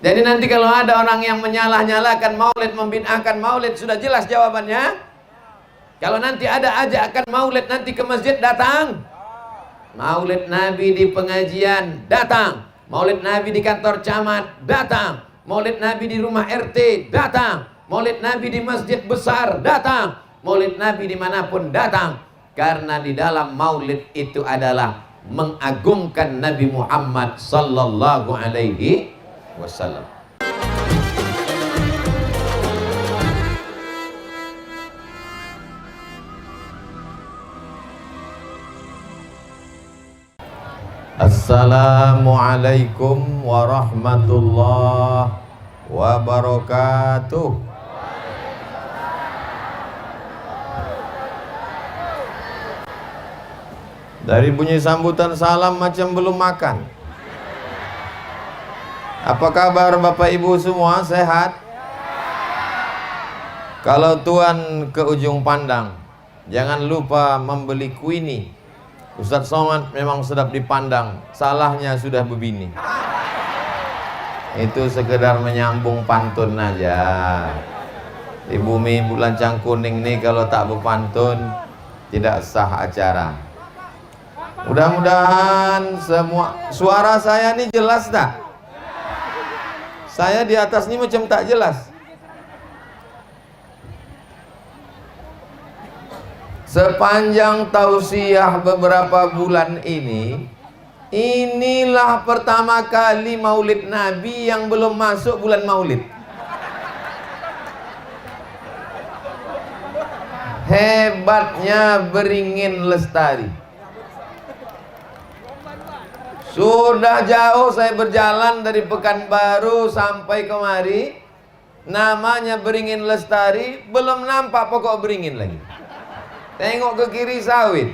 Jadi nanti kalau ada orang yang menyalah-nyalakan maulid, membid'ahkan maulid, sudah jelas jawabannya. Kalau nanti ada ajakan maulid nanti ke masjid, datang. Maulid Nabi di pengajian, datang. Maulid Nabi di kantor camat, datang. Maulid Nabi di rumah RT, datang. Maulid Nabi di masjid besar, datang. Maulid Nabi dimanapun, datang. Karena di dalam maulid itu adalah mengagungkan Nabi Muhammad sallallahu alaihi wasallam. Assalamualaikum warahmatullahi wabarakatuh. Dari bunyi sambutan salam macam belum makan. Apa kabar Bapak Ibu semua, sehat? Kalau Tuan ke ujung pandang, jangan lupa membeli kuini. Ustadz Somad memang sedap dipandang, salahnya sudah begini. Itu sekedar menyambung pantun aja. Di bumi lancang kuning nih kalau tak berpantun tidak sah acara. Mudah-mudahan semua suara saya nih jelas tak? Saya di atas ini macam tak jelas. Sepanjang tausiah beberapa bulan ini, inilah pertama kali maulid Nabi yang belum masuk bulan maulid. Hebatnya Beringin Lestari. Sudah jauh saya berjalan dari Pekanbaru sampai kemari, namanya Beringin Lestari, belum nampak pokok beringin lagi. Tengok ke kiri sawit,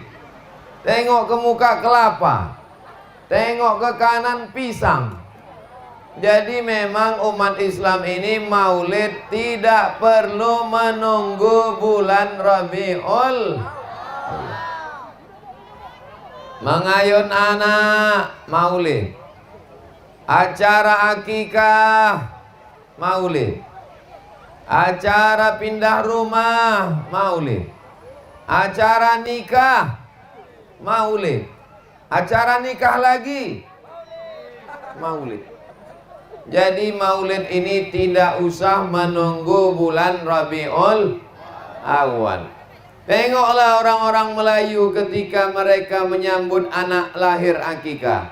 tengok ke muka kelapa, tengok ke kanan pisang. Jadi memang umat Islam ini maulid tidak perlu menunggu bulan Rabiul. Mengayun anak, maulid. Acara akikah, maulid. Acara pindah rumah, maulid. Acara nikah, maulid. Acara nikah lagi, maulid. Jadi maulid ini tidak usah menunggu bulan Rabiul Awal. Tengoklah orang-orang Melayu ketika mereka menyambut anak lahir akikah.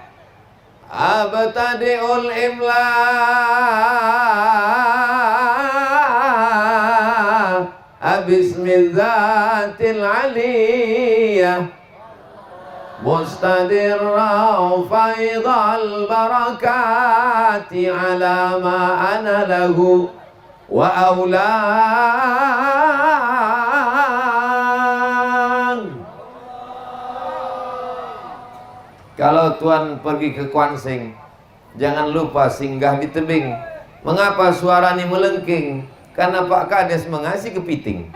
Abtadi'ul imla Bismillatil aliyah Mustadirra faidal barakati ala ma ana lahu wa awla. Kalau Tuan pergi ke Kuansing, jangan lupa singgah di tebing. Mengapa suara ini melengking? Karena Pak Kades mengasih kepiting.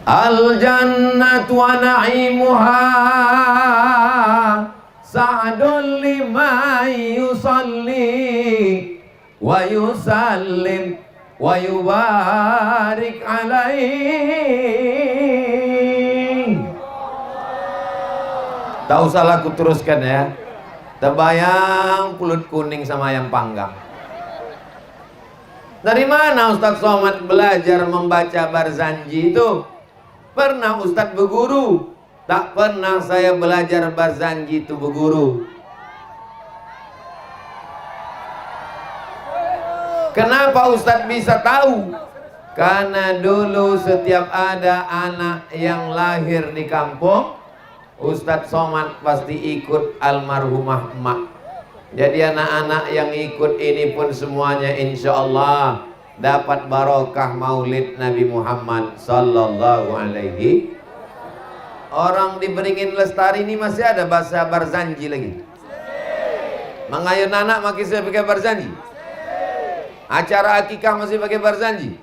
Al-jannatu wa na'imuha sa'dun liman yusalli wa yusallim wa yubarik alaih. Tak usah aku teruskan ya. Terbayang pulut kuning sama ayam panggang. Dari mana Ustadz Somad belajar membaca Barzanji itu? Pernah Ustadz berguru? Tak pernah saya belajar Barzanji itu berguru. Kenapa Ustadz bisa tahu? Karena dulu setiap ada anak yang lahir di kampung, Ustadz Somad pasti ikut almarhumah emak. Jadi anak-anak yang ikut ini pun semuanya insya Allah dapat barokah maulid Nabi Muhammad sallallahu alaihi. Orang di Beringin Lestari ini masih ada bahasa Barzanji lagi. Mengayun anak masih saya pakai Barzanji. Acara akikah masih pakai Barzanji.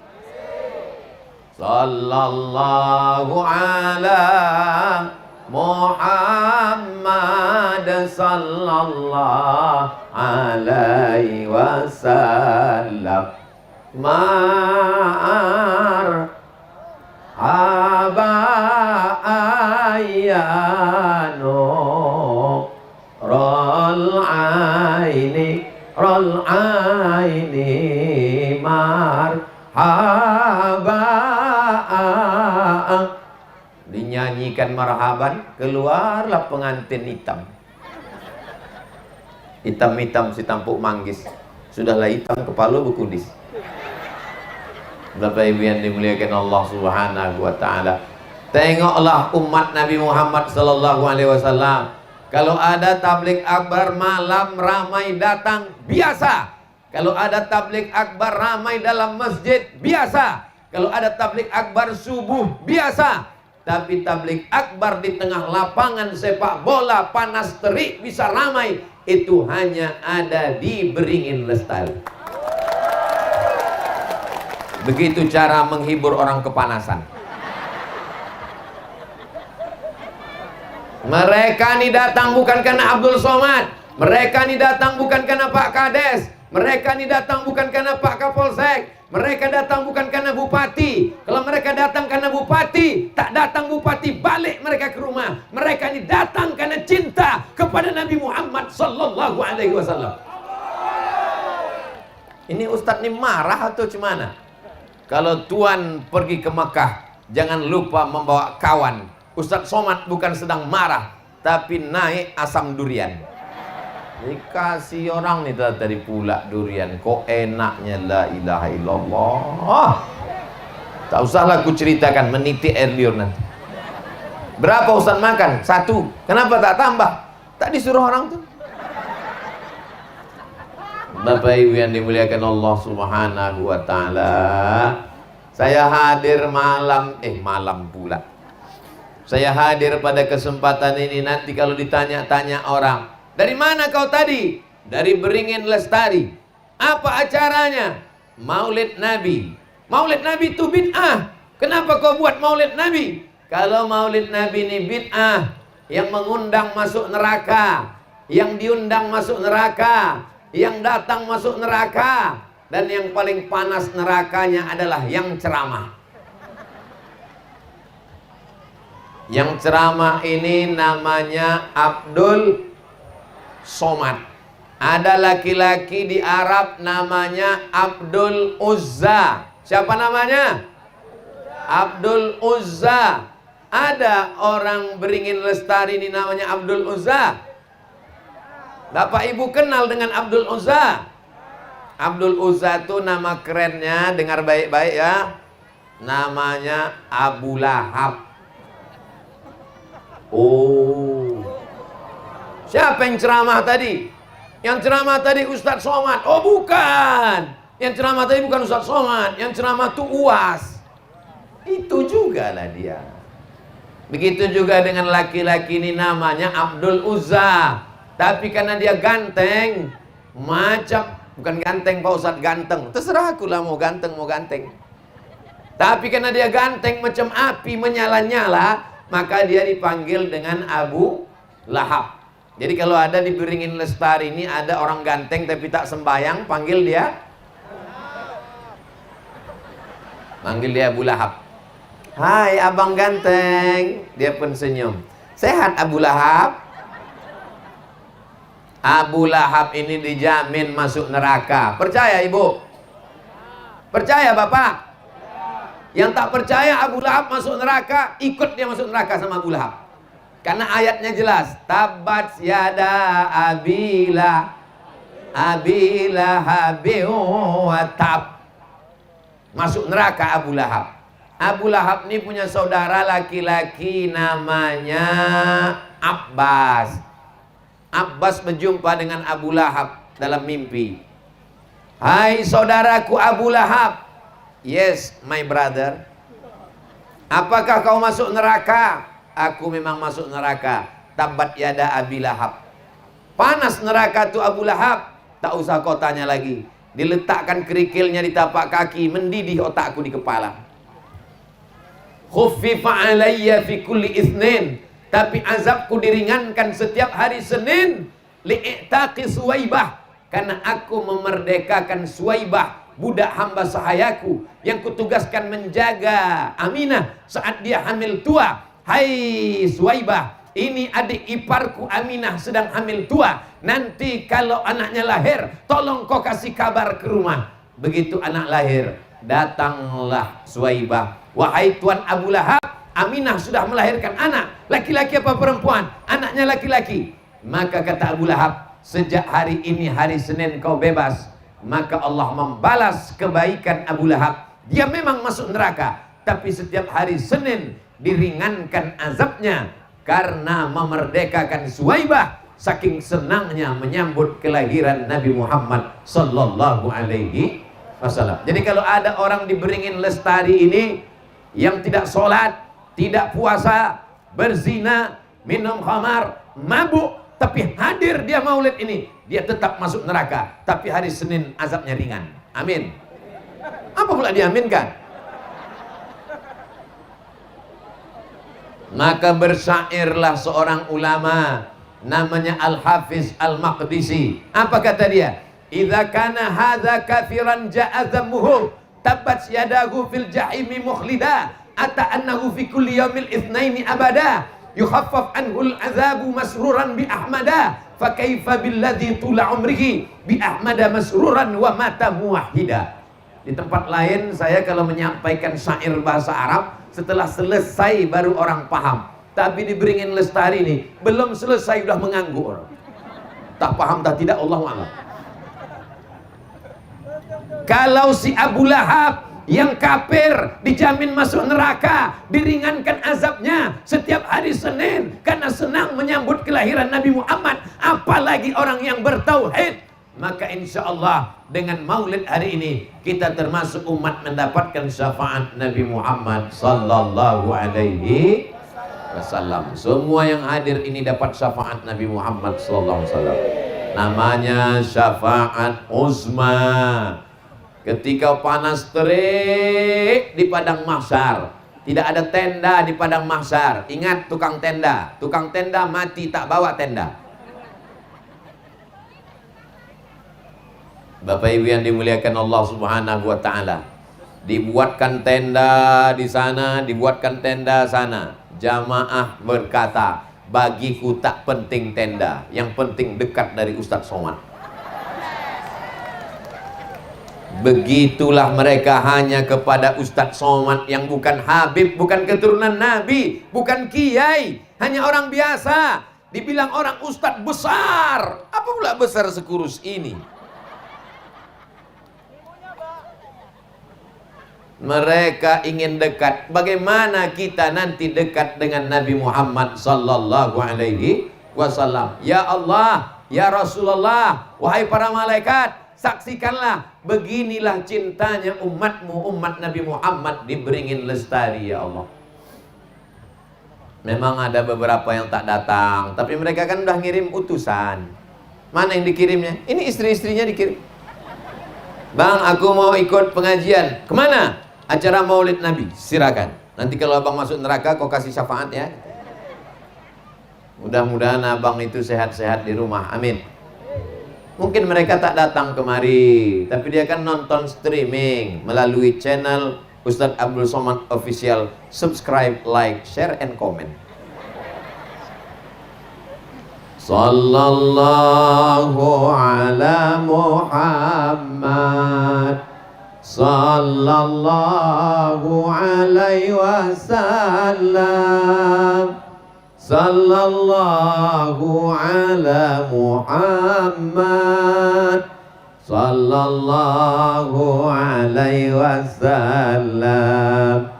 Sallallahu ala Muhammad sallallahu alaihi wasallam. Marhaba ayanu rol aini marhaba. Dinyanyikan marhaban, keluarlah pengantin hitam. Hitam-hitam si tampuk manggis. Sudahlah hitam kepala berkudis. Bapak Ibu yang dimuliakan Allah Subhanahu wa taala. Tengoklah umat Nabi Muhammad sallallahu alaihi wasallam. Kalau ada tabligh akbar malam ramai datang, biasa. Kalau ada tabligh akbar ramai dalam masjid, biasa. Kalau ada tabligh akbar subuh, biasa. Tapi tabligh akbar di tengah lapangan sepak bola panas terik bisa ramai, itu hanya ada di Beringin Lestari. Begitu cara menghibur orang kepanasan. Mereka ini datang bukan karena Abdul Somad, mereka ini datang bukan karena Pak Kades, mereka ini datang bukan karena Pak Kapolsek, mereka datang bukan karena bupati. Kalau mereka datang karena bupati, tak datang bupati, balik mereka ke rumah. Mereka ini datang karena cinta kepada Nabi Muhammad sallallahu alaihi wasallam. Ini Ustadz ini marah atau gimana? Kalau Tuan pergi ke Mekah, jangan lupa membawa kawan. Ustadz Somad bukan sedang marah, tapi naik asam durian. Dikasih orang nih tadi pula durian. Kok enaknya, la ilaha illallah. Tak usahlah aku ceritakan, meniti air liur nanti. Berapa Ustadz makan? 1. Kenapa tak tambah? Tak disuruh orang tuh. Bapak Ibu yang dimuliakan Allah Subhanahu wa taala. Saya hadir malam pula. Saya hadir pada kesempatan ini, nanti kalau ditanya-tanya orang, dari mana kau tadi? Dari Beringin Lestari. Apa acaranya? Maulid Nabi. Maulid Nabi itu bid'ah. Kenapa kau buat Maulid Nabi? Kalau Maulid Nabi ini bid'ah, yang mengundang masuk neraka, yang diundang masuk neraka, yang datang masuk neraka, dan yang paling panas nerakanya adalah yang ceramah. Yang ceramah ini namanya Abdul Somad. Ada laki-laki di Arab namanya Abdul Uzza. Siapa namanya? Abdul Uzza. Ada orang Beringin Lestari ini namanya Abdul Uzza. Bapak Ibu kenal dengan Abdul Uzza? Abdul Uzza itu nama kerennya, dengar baik-baik ya. Namanya Abu Lahab. Oh, siapa yang ceramah tadi? Yang ceramah tadi Ustadz Somad. Oh bukan, yang ceramah tadi bukan Ustadz Somad. Yang ceramah itu UAS. Itu juga lah dia. Begitu juga dengan laki-laki ini namanya Abdul Uzza. Tapi karena dia ganteng, bukan ganteng Pak Ustadz, ganteng. Terserah aku lah mau ganteng mau ganteng. Tapi karena dia ganteng macam api menyala-nyala, maka dia dipanggil dengan Abu Lahab. Jadi kalau ada di Beringin Lestari ini ada orang ganteng tapi tak sembahyang, panggil dia Abu Lahab. Hai abang ganteng. Dia pun senyum. Sehat Abu Lahab? Abu Lahab ini dijamin masuk neraka. Percaya ibu? Percaya bapak? Yang tak percaya Abu Lahab masuk neraka, ikut dia masuk neraka sama Abu Lahab. Karena ayatnya jelas, tabat yada abila habiu wa tab. Masuk neraka Abu Lahab. Abu Lahab ini punya saudara laki-laki namanya Abbas. Abbas berjumpa dengan Abu Lahab dalam mimpi. Hai saudaraku Abu Lahab. Yes, my brother. Apakah kau masuk neraka? Aku memang masuk neraka. Tabat yada Abi Lahab. Panas neraka tu Abu Lahab. Tak usah kau tanya lagi. Diletakkan kerikilnya di tapak kaki, mendidih otakku di kepala. Khuffifa alayya fi kulli itsnin. tapi azabku diringankan setiap hari Senin li'itaqi Suwaibah, karena aku memerdekakan Suwaibah, budak hamba sahayaku yang kutugaskan menjaga Aminah saat dia hamil tua. Hai Suwaibah, ini adik iparku Aminah sedang hamil tua. Nanti kalau anaknya lahir, tolong kau kasih kabar ke rumah. Begitu anak lahir, datanglah Suwaibah. Wahai Tuan Abu Lahab, Aminah sudah melahirkan anak. Laki-laki apa perempuan? Anaknya laki-laki. Maka kata Abu Lahab, sejak hari ini hari Senin kau bebas. Maka Allah membalas kebaikan Abu Lahab. Dia memang masuk neraka, tapi setiap hari Senin diringankan azabnya karena memerdekakan Suwaibah. Saking senangnya menyambut kelahiran Nabi Muhammad sallallahu alaihi wasallam. Jadi kalau ada orang di Beringin Lestari ini yang tidak sholat, tidak puasa, berzina, minum khamar, mabuk, tapi hadir dia maulid ini, dia tetap masuk neraka, tapi hari Senin azabnya ringan. Amin. Apa pula diaminkan? Maka bersyairlah seorang ulama namanya Al-Hafiz Al-Maqdisi. Apa kata dia? Idza kana hadza kafiran ja'a dhammuhu tabat yadahu fil jahimi mukhlida ata annahu fi kulli yaumil itsnaini abada yukhaffaf anhul azabu masruran bi ahmada fa kaifa billadzi tula umrihi bi ahmada masruran wa mata muwahhida. Di tempat lain saya kalau menyampaikan syair bahasa Arab, setelah selesai baru orang paham. Tapi di Beringin Lestari ini belum selesai sudah menganggur. Tak paham tak tidak, Allahu a'lam. Kalau si Abu Lahab yang kafir dijamin masuk neraka, diringankan azabnya setiap hari Senin karena senang menyambut kelahiran Nabi Muhammad, apalagi orang yang bertauhid. Maka insya Allah dengan maulid hari ini kita termasuk umat mendapatkan syafaat Nabi Muhammad sallallahu alaihi wasallam. Semua yang hadir ini dapat syafaat Nabi Muhammad sallallahu alaihi wasallam. Namanya syafaat uzma. Ketika panas terik di padang mahsyar, tidak ada tenda di padang mahsyar. Ingat tukang tenda mati tak bawa tenda. Bapak Ibu yang dimuliakan Allah Subhanahu wa taala, dibuatkan tenda di sana, dibuatkan tenda sana. Jamaah berkata, bagiku tak penting tenda, yang penting dekat dari Ustadz Somad. Begitulah mereka hanya kepada Ustadz Somad yang bukan Habib, bukan keturunan Nabi, bukan kiai, hanya orang biasa. Dibilang orang Ustadz besar, apa pula besar sekurus ini? Mereka ingin dekat. Bagaimana kita nanti dekat dengan Nabi Muhammad sallallahu alaihi wasallam? Ya Allah, ya Rasulullah, wahai para malaikat, saksikanlah beginilah cintanya umatmu, umat Nabi Muhammad di Beringin Lestari, ya Allah. Memang ada beberapa yang tak datang, tapi mereka kan udah ngirim utusan. Mana yang dikirimnya? Ini istri-istrinya dikirim. Bang, aku mau ikut pengajian. Kemana? Acara maulid Nabi. Silakan. Nanti kalau abang masuk neraka, kau kasih syafaat ya. Mudah-mudahan abang itu sehat-sehat di rumah. Amin. Mungkin mereka tak datang kemari, tapi dia kan nonton streaming melalui channel Ustadz Abdul Somad Official. Subscribe, like, share, and comment. Sallallahu ala Muhammad, sallallahu alaihi wasallam, sallallahu ala Muhammad, sallallahu alaihi wasallam.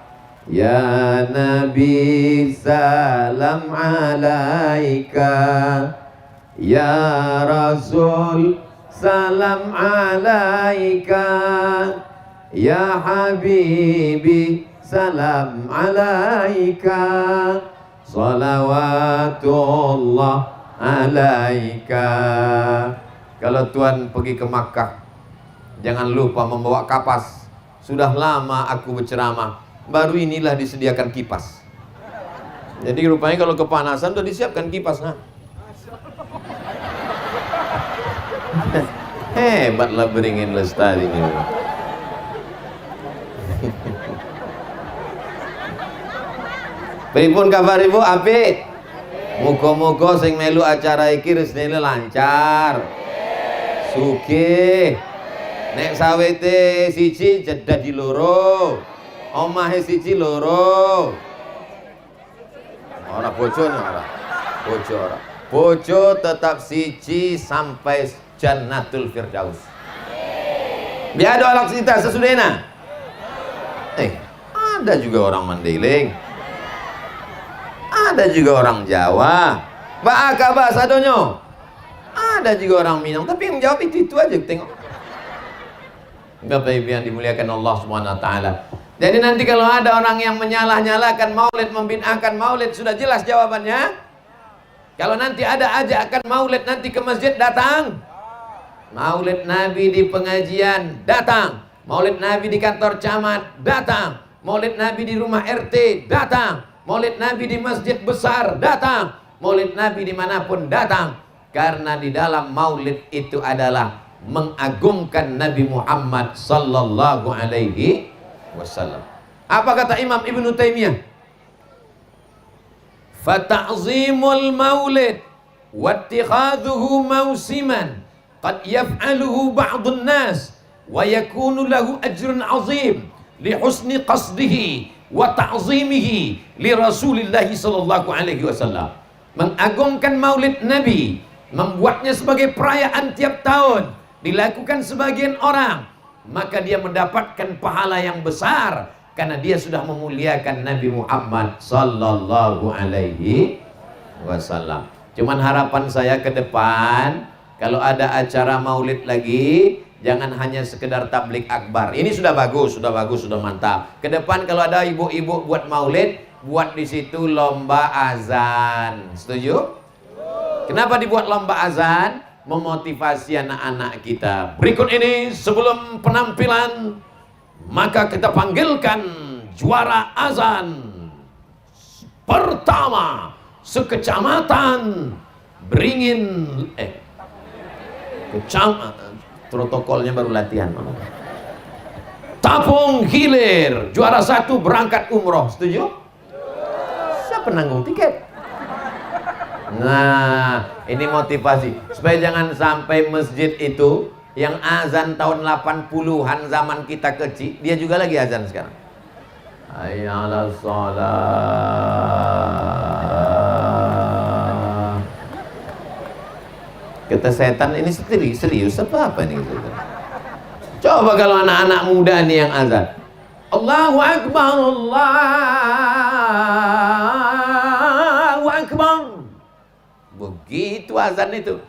Ya Nabi salam alaika, ya Rasul salam alaika, ya Habibi salam alaika, salawatullah alaika. Kalau Tuhan pergi ke Makkah, jangan lupa membawa kapas. Sudah lama aku berceramah, baru inilah disediakan kipas. Jadi rupanya kalau kepanasan udah disiapkan kipas. Nah, hebatlah Beringin Lestari ini. Pripun kabar Ibu? Apik. Muga-muga sing melu acara iki resine lancar. Sugih. Nek sawete siji jedah di loro. Omahe siji loro. Ora bojone ora. Bojo ora. Bojo tetap siji sampai Jannatul Firdaus. Biado alak sita sesudena. Ada juga orang Mandailing. Ada juga orang Jawa. Baka bahasa donyo. Ada juga orang Minang, tapi yang jawab itu aja tengok. Bapak Ibu yang dimuliakan Allah Subhanahu wa taala. Jadi nanti kalau ada orang yang menyalah-nyalakan maulid, membid'ahkan maulid, sudah jelas jawabannya. Kalau nanti ada ajakan maulid nanti ke masjid, datang. Maulid Nabi di pengajian, datang. Maulid Nabi di kantor camat, datang. Maulid Nabi di rumah RT, datang. Maulid Nabi di masjid besar, datang. Maulid Nabi dimanapun, datang. Karena di dalam maulid itu adalah mengagungkan Nabi Muhammad sallallahu alaihi wasallam. Apa kata Imam Ibnu Taimiyah? Fata'zimul maulid wattikhadhuhu mausiman qad yaf'aluhu ba'dun nas wa yakunu lahu ajrun 'azim li husni qasdihi wa ta'zimihi li Rasulillah sallallahu alaihi wasallam. Mengagungkan maulid Nabi, membuatnya sebagai perayaan tiap tahun, dilakukan sebagian orang, maka dia mendapatkan pahala yang besar karena dia sudah memuliakan Nabi Muhammad sallallahu alaihi wasallam. Cuman harapan saya ke depan, kalau ada acara maulid lagi, jangan hanya sekedar tablik akbar. Ini sudah bagus, sudah mantap. Ke depan kalau ada ibu-ibu buat maulid, buat di situ lomba azan. Setuju? Kenapa dibuat lomba azan? Memotivasi anak-anak kita. Berikut ini sebelum penampilan, maka kita panggilkan juara azan pertama sekecamatan Beringin. Protokolnya baru latihan. Tapung Hilir, juara 1 berangkat umroh. Setuju? Siapa nanggung tiket? Nah, ini motivasi supaya jangan sampai masjid itu yang azan tahun 80-an zaman kita kecil, dia juga lagi azan sekarang. Hayya 'alas shalah. Kata setan, ini serius apa ini? Coba kalau anak-anak muda nih yang azan, Allahu Akbar, Allahu Akbar. Begitu azan itu,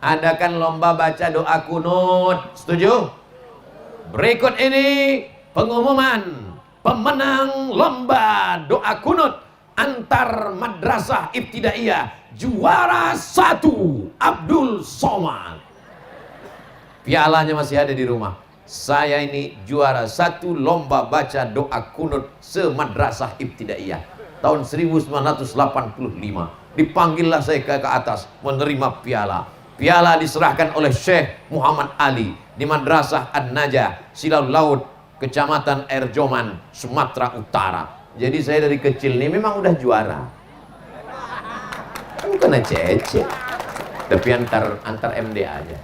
adakan lomba baca doa kunut. Setuju? Berikut ini pengumuman pemenang lomba doa kunut antar madrasah ibtidaiyah. Juara 1 Abdul Somad. Pialanya masih ada di rumah. Saya ini juara 1 lomba baca doa kunut se-madrasah ibtidaiyah tahun 1985. Dipanggillah saya ke atas menerima piala. Piala diserahkan oleh Syekh Muhammad Ali di Madrasah An-Najah, Silau Laut, Kecamatan Erjoman, Sumatera Utara. Jadi saya dari kecil ini memang udah juara. Bukan ece-ece, tapi antar MD aja.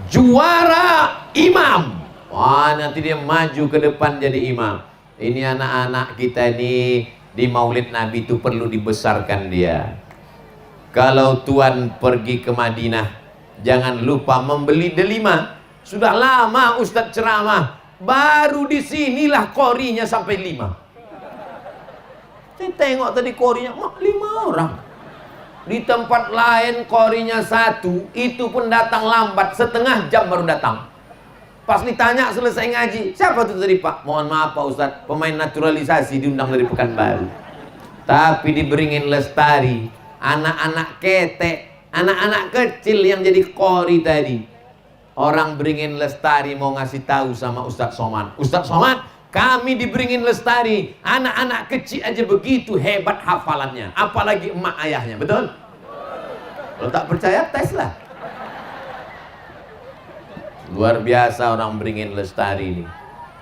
Juara imam. Wah, nanti dia maju ke depan jadi imam. Ini anak-anak kita ini di Maulid Nabi itu perlu dibesarkan dia. Kalau tuan pergi ke Madinah, jangan lupa membeli delima. Sudah lama Ustadz ceramah, baru di sinilah korinya sampai 5. Saya tengok tadi korinya 5 orang. Di tempat lain korinya 1, itu pun datang lambat, setengah jam baru datang. Pas ditanya selesai ngaji, siapa itu tadi Pak? Mohon maaf Pak Ustadz, pemain naturalisasi diundang dari Pekanbaru. Tapi di Beringin Lestari, anak-anak ketek, anak-anak kecil yang jadi qori tadi. Orang Beringin Lestari mau ngasih tahu sama Ustadz Somad. Ustadz Somad, Kami di Beringin Lestari, anak-anak kecil aja begitu hebat hafalannya, apalagi emak ayahnya, betul? Kalau tak percaya, tes lah. Luar biasa orang Beringin Lestari ini.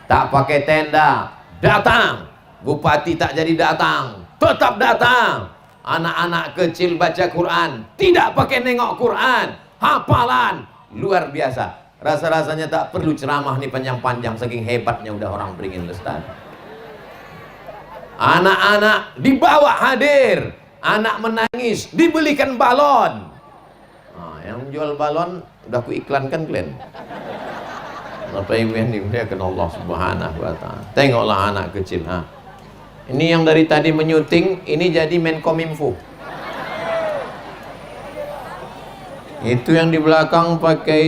Tak pakai tenda, datang. Bupati tak jadi datang, tetap datang. Anak-anak kecil baca Quran, tidak pakai nengok Quran, hafalan luar biasa. Rasa-rasanya tak perlu ceramah nih panjang-panjang, saking hebatnya udah orang Beringin Lestari. Anak-anak dibawa hadir, anak menangis dibelikan balon. Nah, yang jual balon udah ku iklankan kalian. Bapak Ibu yang dimuliakan Allah Subhanahu wa taala. Tengoklah anak kecil, ha. Ini yang dari tadi menyuting, ini jadi Menkominfo. Itu yang di belakang pakai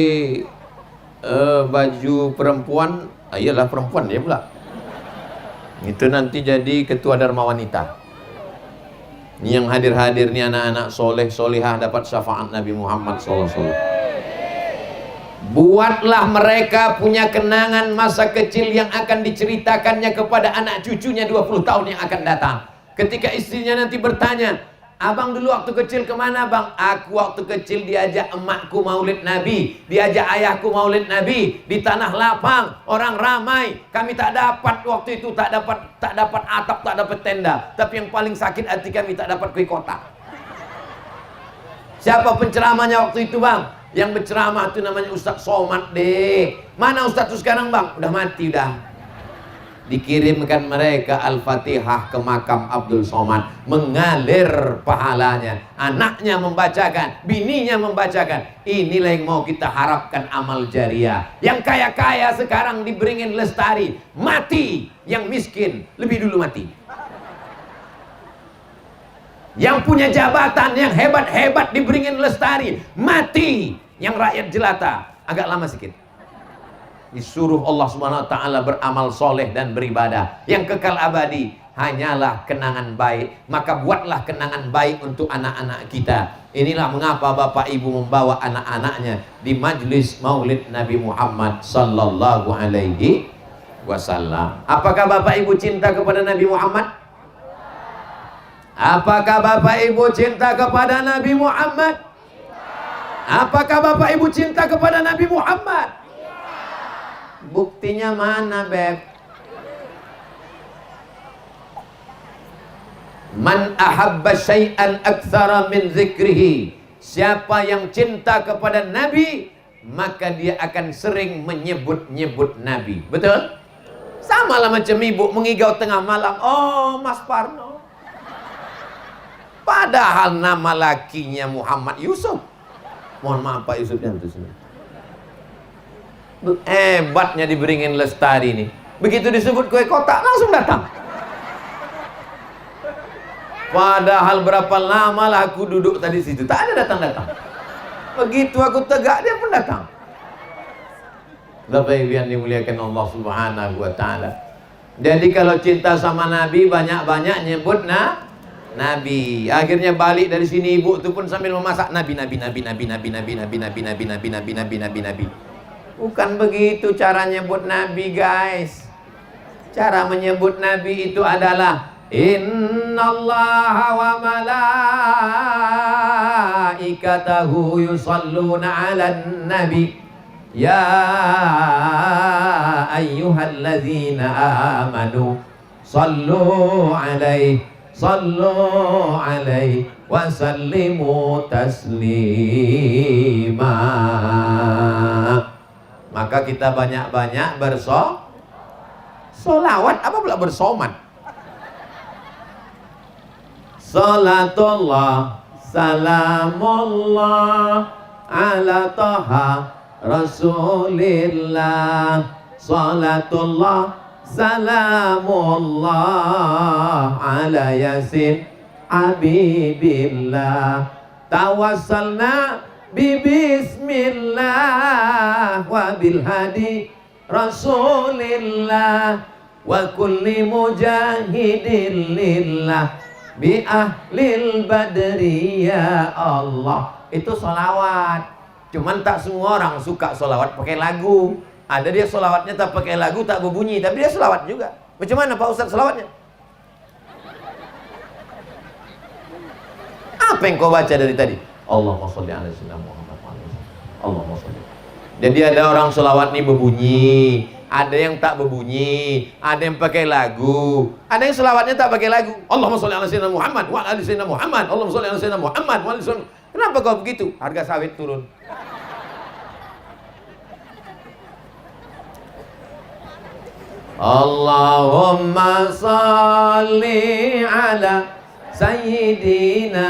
baju perempuan, iyalah perempuan dia pula. Itu nanti jadi ketua Dharma Wanita. Ini yang hadir-hadir nih anak-anak soleh solihah dapat syafaat Nabi Muhammad SAW. Buatlah mereka punya kenangan masa kecil yang akan diceritakannya kepada anak cucunya 20 tahun yang akan datang. Ketika istrinya nanti bertanya, abang dulu waktu kecil kemana bang? Aku waktu kecil diajak emakku maulid Nabi, diajak ayahku maulid Nabi di tanah lapang, orang ramai. Kami tak dapat waktu itu, tak dapat atap, tak dapat tenda. Tapi yang paling sakit hati kami tak dapat kue kotak. Siapa penceramahnya waktu itu bang? Yang berceramah itu namanya Ustadz Somad deh. Mana Ustadz itu sekarang bang? Udah mati udah. Dikirimkan mereka Al-Fatihah ke makam Abdul Somad, mengalir pahalanya. Anaknya membacakan, bininya membacakan. Inilah yang mau kita harapkan amal jariah. Yang kaya-kaya sekarang di Beringin Lestari mati, yang miskin lebih dulu mati. Yang punya jabatan yang hebat-hebat di Beringin Lestari mati, yang rakyat jelata agak lama sedikit. Disuruh Allah Subhanahu wa taala beramal soleh dan beribadah. Yang kekal abadi hanyalah kenangan baik. Maka buatlah kenangan baik untuk anak-anak kita. Inilah mengapa Bapak Ibu membawa anak-anaknya di majlis Maulid Nabi Muhammad sallallahu alaihi wasallam. Apakah Bapak Ibu cinta kepada Nabi Muhammad? Apakah Bapak Ibu cinta kepada Nabi Muhammad? Apakah Bapak Ibu cinta kepada Nabi Muhammad? Buktinya mana, Beb? Man ahabba syai'an aktsara min zikrihi. Siapa yang cinta kepada Nabi, maka dia akan sering menyebut-nyebut Nabi. Betul? Sama lah macam ibu mengigau tengah malam. Oh, Mas Parno. Padahal nama lakinya Muhammad Yusuf. Mohon maaf Pak Yusuf yang itu sini. Hebatnya di Beringin Lestari ini. Begitu disebut kue kotak langsung datang. Padahal berapa lama lah aku duduk tadi situ, tak ada datang-datang. Begitu aku tegak dia pun datang. Bapak Ibu yang dimuliakan Allah Subhanahu wa taala. Jadi kalau cinta sama Nabi banyak-banyak nyebut Nabi. Akhirnya balik dari sini ibu itu pun sambil memasak Nabi. Bukan begitu cara nyebut Nabi, guys. Cara menyebut Nabi itu adalah innallaha wa malaikatahu yusalluna 'alan nabi ya ayyuhalladzina amanu sallu 'alaihi wa sallimu taslima. Maka kita banyak-banyak bersolawat. Apa pula bersomat? Salatullah salamullah ala taha rasulillah. Salatullah salamullah ala yasin habibillah. Tawassalna bismillah wa bil hadi rasulillah wa kulli mujahidin lillah bi ahlil badri ya Allah. Itu solawat. Cuman tak semua orang suka solawat pakai lagu. Ada dia selawatnya tak pakai lagu, tak berbunyi, tapi dia selawat juga. Macam mana Pak Ustaz selawatnya? Apa yang kau baca dari tadi? Allahumma sholli ala sayyidina Muhammad. Allahumma sholli. Jadi ada orang selawat nih berbunyi, ada yang tak berbunyi, ada yang pakai lagu, ada yang selawatnya tak pakai lagu. Allahumma sholli ala sayyidina Muhammad wa ala ali sayyidina Muhammad. Allahumma sholli ala sayyidina Muhammad wa ala ali sayyidina. Kenapa kau begitu? Harga sawit turun. Allahumma salli ala sayyidina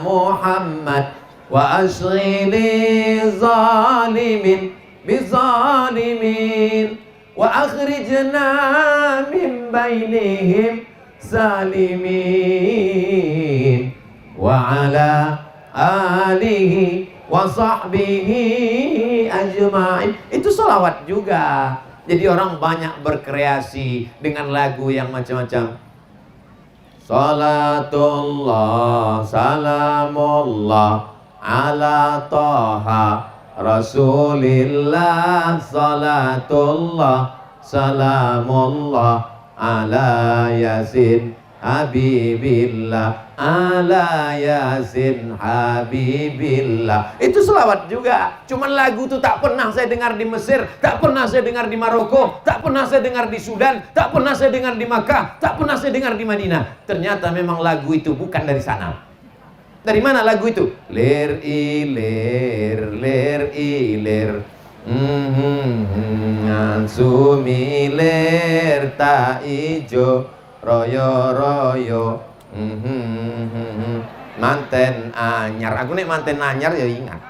Muhammad wa ashghili zalimin bizalimin wa akhrijna min bainihim salimin wa ala alihi wa sahbihi ajma'in. Itu salawat juga. Jadi orang banyak berkreasi dengan lagu yang macam-macam. Salatullah salamullah ala Taha Rasulillah. Salatullah salamullah ala Yasin Habibillah, ala Yasin Habibillah. Itu selawat juga. Cuman lagu itu tak pernah saya dengar di Mesir, tak pernah saya dengar di Maroko, tak pernah saya dengar di Sudan, tak pernah saya dengar di Makkah, tak pernah saya dengar di Madinah. Ternyata memang lagu itu bukan dari sana. Dari mana lagu itu? Lir ilir, lir ilir, sumilir tak ijo, royo royo, manten anyar. Aku nih manten anyar ya ingat.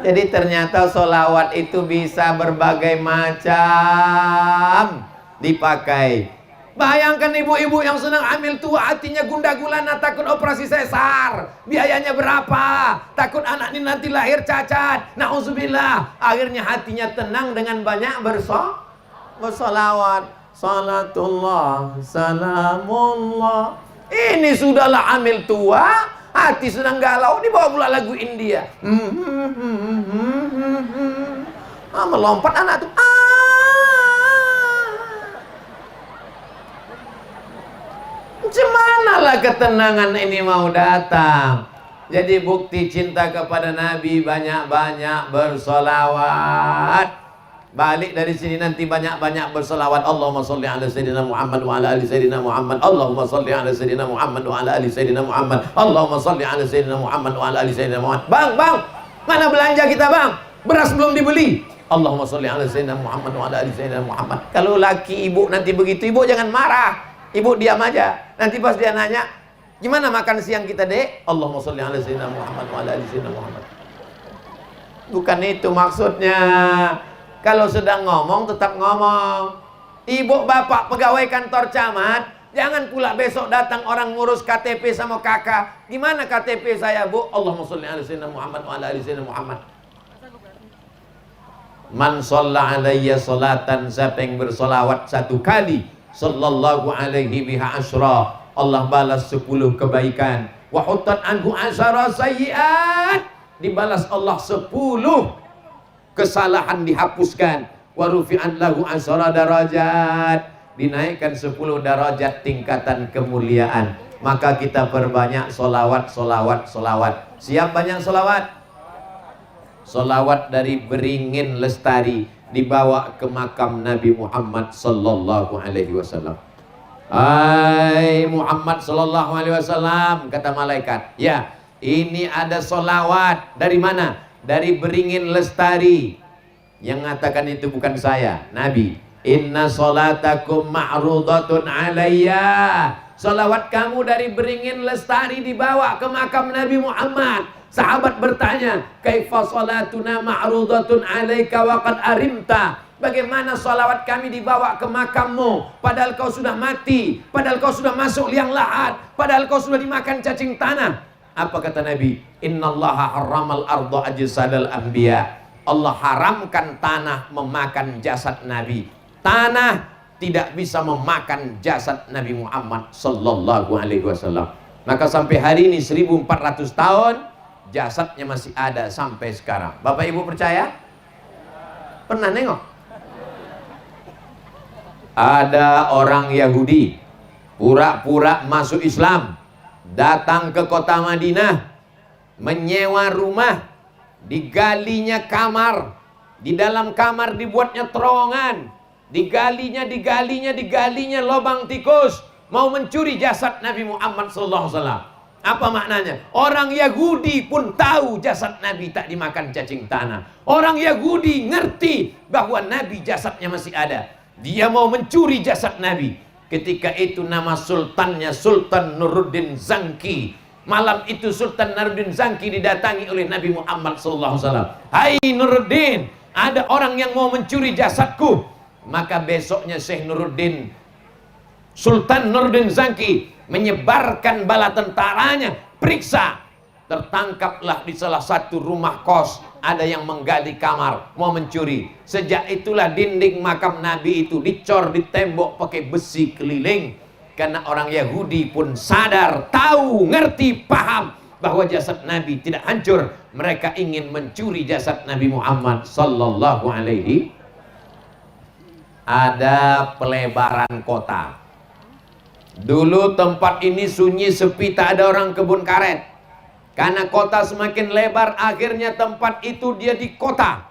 Jadi ternyata sholawat itu bisa berbagai macam dipakai. Bayangkan ibu-ibu yang sedang hamil tua, hatinya gundah gulana, takut operasi sesar, biayanya berapa, takut anak ini nanti lahir cacat, na'udzubillah. Akhirnya hatinya tenang dengan banyak bersolawat. Salatullah salamullah. Ini sudahlah hamil tua, hati sedang galau, dibawa pula lagu India. Melompat anak tuh. Cemanalah ketenangan ini mau datang. Jadi bukti cinta kepada Nabi, banyak-banyak bersolawat. Balik dari sini nanti banyak-banyak bersolawat. Allahumma sholli ala sayyidina Muhammad wa ala ali sayyidina Muhammad. Allahumma sholli ala sayyidina Muhammad wa ala ali sayyidina Muhammad. Allahumma sholli ala sayyidina Muhammad wa ala ali sayyidina Muhammad. Bang, mana belanja kita bang? Beras belum dibeli. Allahumma sholli ala sayyidina Muhammad wa ala ali sayyidina Muhammad. Kalau laki ibu nanti begitu, ibu jangan marah. Ibu diam aja. Nanti pas dia nanya, gimana makan siang kita dek? Allahumma sholli ala sayyidina Muhammad wa ala ali sayyidina Muhammad. Bukan itu maksudnya. Kalau sedang ngomong tetap ngomong. Ibu bapak pegawai kantor camat, jangan pula besok datang orang ngurus KTP sama kakak. Gimana KTP saya bu? Allahumma sholli ala sayyidina Muhammad wa ala ali sayyidina Muhammad. Man shalla alayya salatan, siapa yang bersolawat satu kali, sallallahu alaihi biha asyra, Allah balas 10 kebaikan. Wa huttat anhu asyara sayyiat, dibalas Allah 10 kesalahan dihapuskan. Wa rufi'an lahu asyara darajat, dinaikkan 10 derajat tingkatan kemuliaan. Maka kita perbanyak solawat. Siap banyak solawat? Solawat dari Beringin Lestari dibawa ke makam Nabi Muhammad sallallahu alaihi wasallam. Hai Muhammad sallallahu alaihi wasallam, kata malaikat, ya ini ada solawat. Dari mana? Dari Beringin Lestari. Yang mengatakan itu bukan saya, Nabi. Inna solatakum ma'rudatun alayya. Solawat kamu dari Beringin Lestari dibawa ke makam Nabi Muhammad. Sahabat bertanya, kaifa salatuna ma'rudatun alaika wa qad arimta? Bagaimana salawat kami dibawa ke makammu padahal kau sudah mati, padahal kau sudah masuk liang lahat, padahal kau sudah dimakan cacing tanah? Apa kata Nabi? Innallaha harramal arda ajsadal anbiya. Allah haramkan tanah memakan jasad Nabi. Tanah tidak bisa memakan jasad Nabi Muhammad sallallahu alaihi wasallam. Maka sampai hari ini 1400 tahun jasadnya masih ada sampai sekarang. Bapak Ibu percaya? Pernah nengok? Ada orang Yahudi pura-pura masuk Islam, datang ke kota Madinah, menyewa rumah, digalinya kamar, di dalam kamar dibuatnya terowongan, digalinya lubang tikus, mau mencuri jasad Nabi Muhammad SAW. Apa maknanya? Orang Yahudi pun tahu jasad Nabi tak dimakan cacing tanah. Orang Yahudi ngerti bahwa Nabi jasadnya masih ada. Dia mau mencuri jasad Nabi. Ketika itu nama sultannya Sultan Nuruddin Zangki. Malam itu Sultan Nuruddin Zangki didatangi oleh Nabi Muhammad SAW. Hai Nuruddin, ada orang yang mau mencuri jasadku. Maka besoknya Syekh Nuruddin, Sultan Nuruddin Zangki menyebarkan bala tentaranya, periksa. Tertangkaplah di salah satu rumah kos, ada yang menggali kamar, mau mencuri. Sejak itulah dinding makam Nabi itu dicor di tembok pakai besi keliling. Karena orang Yahudi pun sadar, tahu, ngerti, paham bahwa jasad Nabi tidak hancur. Mereka ingin mencuri jasad Nabi Muhammad sallallahu alaihi. Ada pelebaran kota. Dulu tempat ini sunyi sepi, tak ada orang kebun karet. Karena kota semakin lebar, akhirnya tempat itu dia di kota.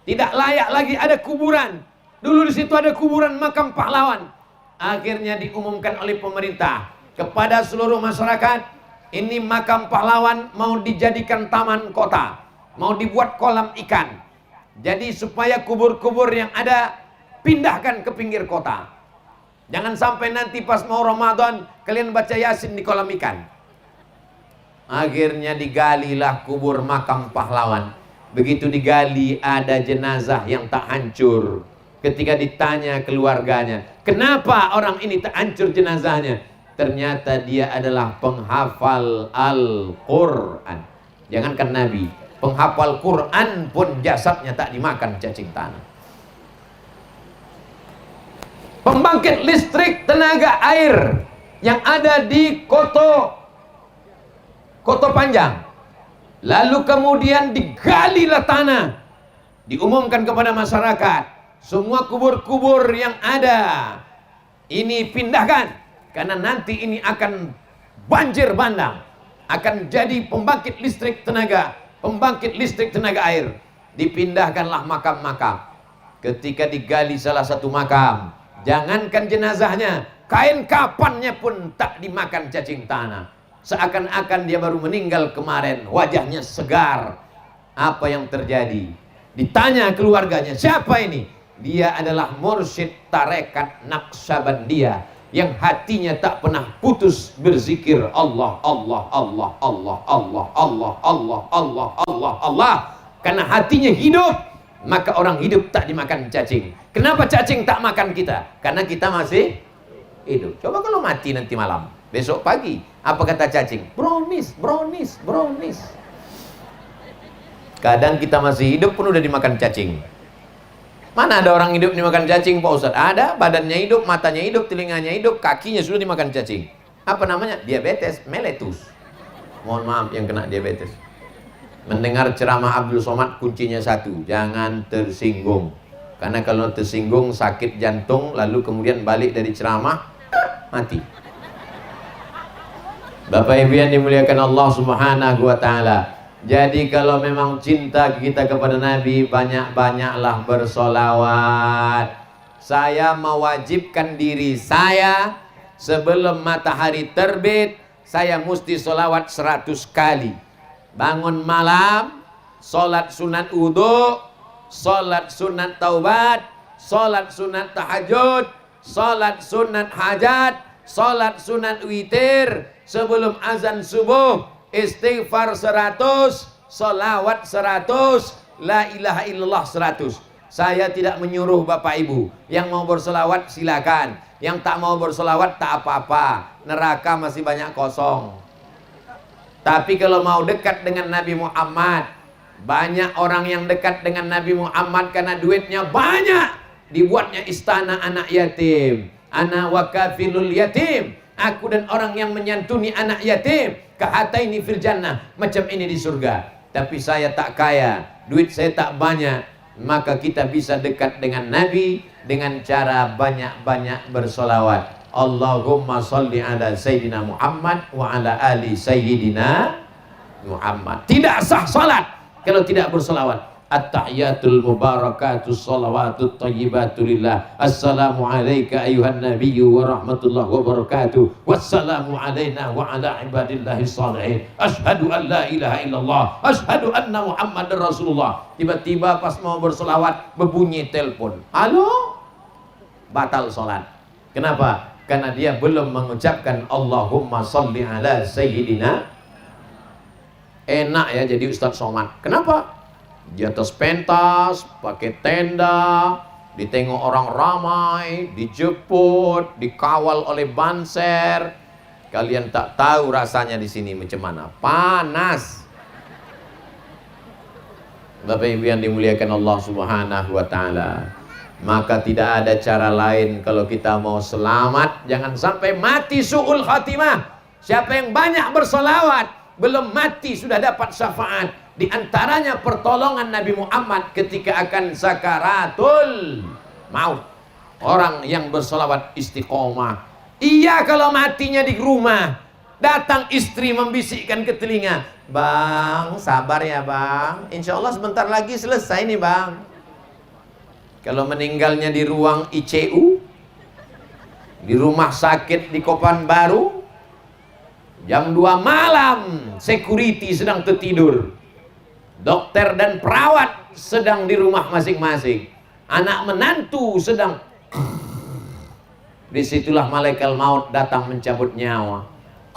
Tidak layak lagi ada kuburan. Dulu di situ ada kuburan makam pahlawan. Akhirnya diumumkan oleh pemerintah kepada seluruh masyarakat, ini makam pahlawan mau dijadikan taman kota, mau dibuat kolam ikan. Jadi supaya kubur-kubur yang ada pindahkan ke pinggir kota. Jangan sampai nanti pas mau Ramadan kalian baca Yasin di kolam ikan. Akhirnya digalilah kubur makam pahlawan. Begitu digali ada jenazah yang tak hancur. Ketika ditanya keluarganya, kenapa orang ini tak hancur jenazahnya? Ternyata dia adalah penghafal Al-Quran. Jangankan Nabi, penghafal Quran pun jasadnya tak dimakan cacing tanah. Pembangkit listrik tenaga air yang ada di Koto Panjang. Lalu kemudian digalilah tanah. Diumumkan kepada masyarakat, semua kubur-kubur yang ada ini pindahkan. Karena nanti ini akan banjir bandang. Akan jadi pembangkit listrik tenaga air. Dipindahkanlah makam-makam. Ketika digali salah satu makam, jangankan jenazahnya, kain kafannya pun tak dimakan cacing tanah. Seakan-akan dia baru meninggal kemarin, wajahnya segar. Apa yang terjadi? Ditanya keluarganya, siapa ini? Dia adalah mursyid tarekat Naqsabandiyah yang hatinya tak pernah putus berzikir Allah, Allah, Allah, Allah, Allah, Allah, Allah, Allah, Allah, Allah. Karena hatinya hidup, maka orang hidup tak dimakan cacing. Kenapa cacing tak makan kita? Karena kita masih hidup. Coba kalau mati nanti malam, besok pagi, apa kata cacing? Brownies, brownies, brownies. Kadang kita masih hidup pun udah dimakan cacing. Mana ada orang hidup dimakan cacing Pak Ustadz? Ada, badannya hidup, matanya hidup, telinganya hidup, kakinya sudah dimakan cacing. Apa namanya? Diabetes mellitus. Mohon maaf yang kena diabetes. Mendengar ceramah Abdul Somad kuncinya satu, jangan tersinggung. Karena kalau tersinggung sakit jantung, lalu kemudian balik dari ceramah, mati. Bapak Ibu yang dimuliakan Allah Subhanahu wa Ta'ala. Jadi kalau memang cinta kita kepada Nabi, banyak-banyaklah bersolawat. Saya mewajibkan diri saya, sebelum matahari terbit, saya mesti solawat 100 kali. Bangun malam, solat sunat wudu, solat sunat taubat, solat sunat tahajud, solat sunat hajat, solat sunat witir, sebelum azan subuh, istighfar 100, solawat 100, la ilaha illallah 100. Saya tidak menyuruh Bapak Ibu. Yang mau bersolawat silakan, yang tak mau bersolawat tak apa-apa, neraka masih banyak kosong. Tapi kalau mau dekat dengan Nabi Muhammad, banyak orang yang dekat dengan Nabi Muhammad karena duitnya banyak, dibuatnya istana anak yatim. Ana wa kafilul yatim, aku dan orang yang menyantuni anak yatim, kahataini fil jannah, macam ini di surga. Tapi saya tak kaya, duit saya tak banyak. maka kita bisa dekat dengan Nabi dengan cara banyak-banyak bersolawat. Allahumma salli ala Sayyidina Muhammad wa ala ali Sayyidina Muhammad. Tidak sah salat kalau tidak bersolawat. At-tahiyatul mubarakatus salawatut thayyibatu lillah. Assalamu alayka ayuhan nabiyyu wa rahmatullahi wa barakatuh. Wassalamu alayna wa ala ibadillahi shalihin. Asyhadu an la ilaha illallah, asyhadu anna Muhammadar Rasulullah. Tiba-tiba pas mau bersolawat berbunyi telepon. Halo? Batal salat. Kenapa? Karena dia belum mengucapkan Allahumma sholli ala sayyidina. Enak ya jadi Ustadz Somad. Kenapa? Di atas pentas, pakai tenda, ditengok orang ramai, dijemput, dikawal oleh banser. Kalian tak tahu rasanya di sini macam mana. Panas. Bapak Ibu yang dimuliakan Allah Subhanahu wa taala. Maka tidak ada cara lain kalau kita mau selamat, jangan sampai mati su'ul khatimah. Siapa yang banyak bersolawat, belum mati sudah dapat syafaat. Di antaranya pertolongan Nabi Muhammad ketika akan sakaratul maut. Orang yang bersolawat istiqomah. Iya kalau matinya di rumah, datang istri membisikkan ke telinga, "Bang, sabar ya bang, insya Allah sebentar lagi selesai nih bang." Kalau meninggalnya di ruang ICU, di rumah sakit di Kopan Baru, jam 2 malam, security sedang tertidur, dokter dan perawat sedang di rumah masing-masing, anak menantu sedang. Disitulah malaikat maut datang mencabut nyawa.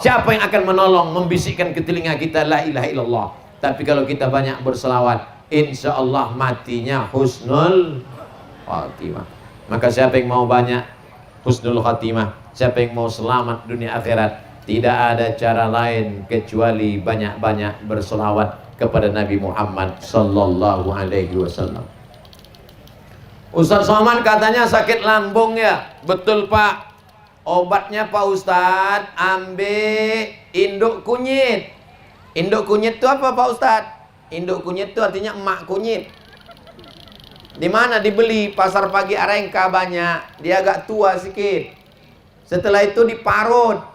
Siapa yang akan menolong, membisikkan ke telinga kita la ilaha illallah. Tapi kalau kita banyak berselawat, insya Allah matinya husnul khatimah. Maka siapa yang mau banyak husnul khatimah, siapa yang mau selamat dunia akhirat, tidak ada cara lain kecuali banyak-banyak berselawat kepada Nabi Muhammad sallallahu alaihi wasallam. Ustaz Somad katanya sakit lambung ya. Betul Pak. Obatnya Pak Ustaz, ambil induk kunyit. Induk kunyit itu apa Pak Ustaz? Induk kunyit itu artinya emak kunyit. Di mana dibeli? Pasar Pagi Arengka banyak. Dia agak tua sedikit. Setelah itu diparut.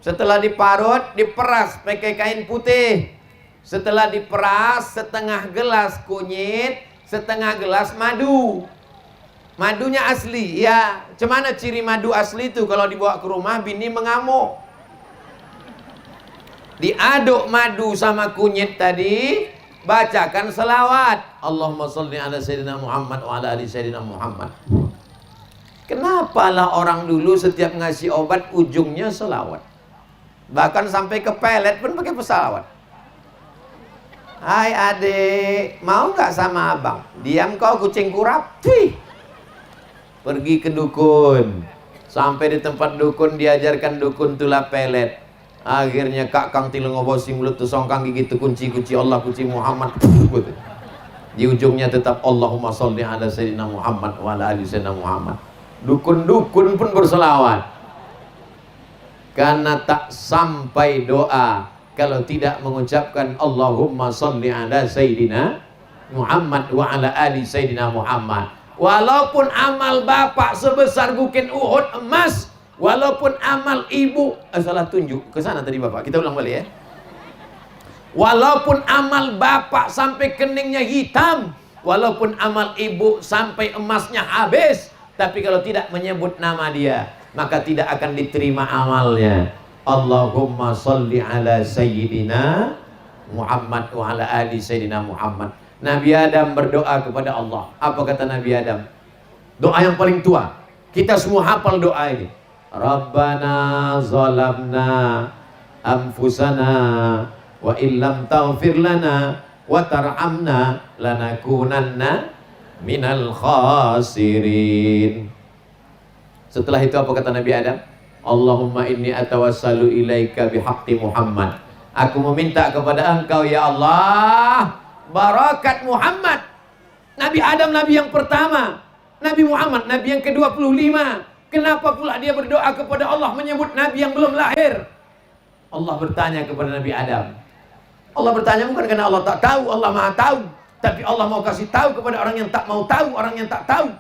Setelah diparut, diperas pakai kain putih. Setelah diperas, setengah gelas kunyit, setengah gelas madu. Madunya asli, ya. Cemana ciri madu asli itu? Kalau dibawa ke rumah, bini mengamuk. Diaduk madu sama kunyit tadi, bacakan selawat. Allahumma sholli ala sayyidina Muhammad wa ala ali sayyidina Muhammad. Kenapa lah orang dulu setiap ngasih obat ujungnya selawat? Bahkan sampai ke pelet pun pakai pesawat. Hai adik, mau nggak sama abang? Diam kau kucing kurap. Tih. Pergi ke dukun. Sampai di tempat dukun diajarkan dukun tulah pelet. Akhirnya kak kang tilu ngobosi mulut tu songkang gigi tu kunci Allah kunci Muhammad. Di ujungnya tetap Allahumma sholli ala sayyidina Muhammad wa ala ali sayyidina Muhammad. Dukun-dukun pun berselawat. Karena tak sampai doa kalau tidak mengucapkan Allahumma sholli ala sayyidina Muhammad wa ala ali sayyidina Muhammad. Walaupun amal bapak sebesar bukit Uhud emas, walaupun amal ibu, salah tunjuk ke sana tadi bapak, kita ulang balik ya. Walaupun amal bapak sampai keningnya hitam, walaupun amal ibu sampai emasnya habis, tapi kalau tidak menyebut nama dia, maka tidak akan diterima amalnya. Allahumma sholli ala sayyidina Muhammad wa ala ali sayyidina Muhammad. Nabi Adam berdoa kepada Allah. Apa kata Nabi Adam? Doa yang paling tua. Kita semua hafal doa ini. Rabbana zalamna anfusana wa illam taghfir lana wa tarhamna lanakunanna minal khasirin. Setelah itu apa kata Nabi Adam? Allahumma inni atawassalu ilaika bihaqqi Muhammad. Aku meminta kepada engkau ya Allah, barakat Muhammad. Nabi Adam nabi yang pertama, Nabi Muhammad nabi yang ke-25. Kenapa pula dia berdoa kepada Allah menyebut nabi yang belum lahir? Allah bertanya kepada Nabi Adam. Allah bertanya bukan karena Allah tak tahu, Allah Maha tahu. Tapi Allah mau kasih tahu kepada orang yang tak mau tahu, orang yang tak tahu.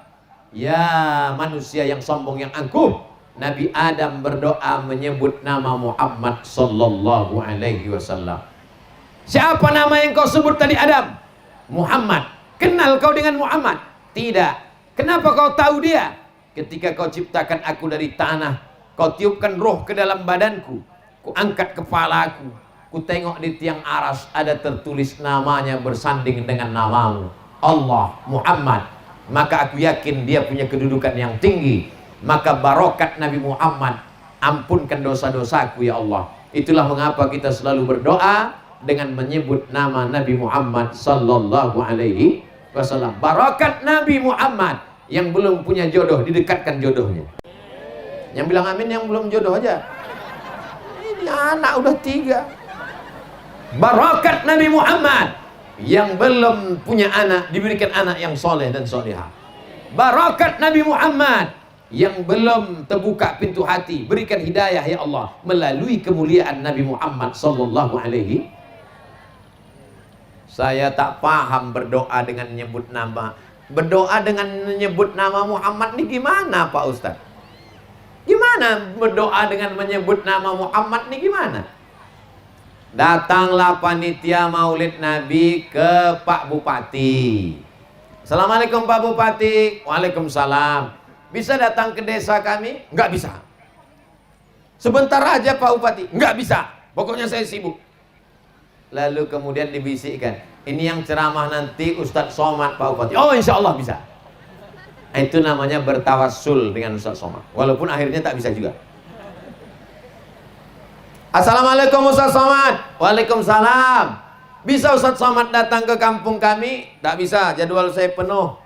Ya manusia yang sombong, yang angkuh. Nabi Adam berdoa menyebut nama Muhammad sallallahu alaihi wasallam. Siapa nama yang kau sebut tadi Adam? Muhammad. Kenal kau dengan Muhammad? Tidak. Kenapa kau tahu dia? Ketika kau ciptakan aku dari tanah, kau tiupkan roh ke dalam badanku, ku angkat kepalaku, ku tengok di tiang aras ada tertulis namanya bersanding dengan namamu, Allah Muhammad. Maka aku yakin dia punya kedudukan yang tinggi. Maka barokat Nabi Muhammad, ampunkan dosa-dosaku ya Allah. Itulah mengapa kita selalu berdoa dengan menyebut nama Nabi Muhammad sallallahu alaihi wasallam. Barokat Nabi Muhammad. Yang belum punya jodoh didekatkan jodohnya. Yang bilang amin yang belum jodoh aja. Ini anak udah 3. Barokat Nabi Muhammad. Yang belum punya anak diberikan anak yang soleh dan solehah. Barokat Nabi Muhammad. Yang belum terbuka pintu hati, berikan hidayah ya Allah melalui kemuliaan Nabi Muhammad sallallahu alaihi. Saya tak paham berdoa dengan menyebut nama. Berdoa dengan menyebut nama Muhammad ini gimana Pak Ustaz? Gimana berdoa dengan menyebut nama Muhammad ini gimana? Datanglah panitia maulid Nabi ke Pak Bupati. Assalamualaikum Pak Bupati. Waalaikumsalam. Bisa datang ke desa kami? Enggak bisa. Sebentar aja Pak Bupati. Enggak bisa. Pokoknya saya sibuk. Lalu kemudian dibisikkan, ini yang ceramah nanti Ustadz Somad Pak Bupati. Oh insya Allah bisa. Itu namanya bertawassul dengan Ustadz Somad. Walaupun akhirnya tak bisa juga. Assalamualaikum Ustadz Somad. Waalaikumsalam. Bisa Ustadz Somad datang ke kampung kami? Tak bisa, jadwal saya penuh.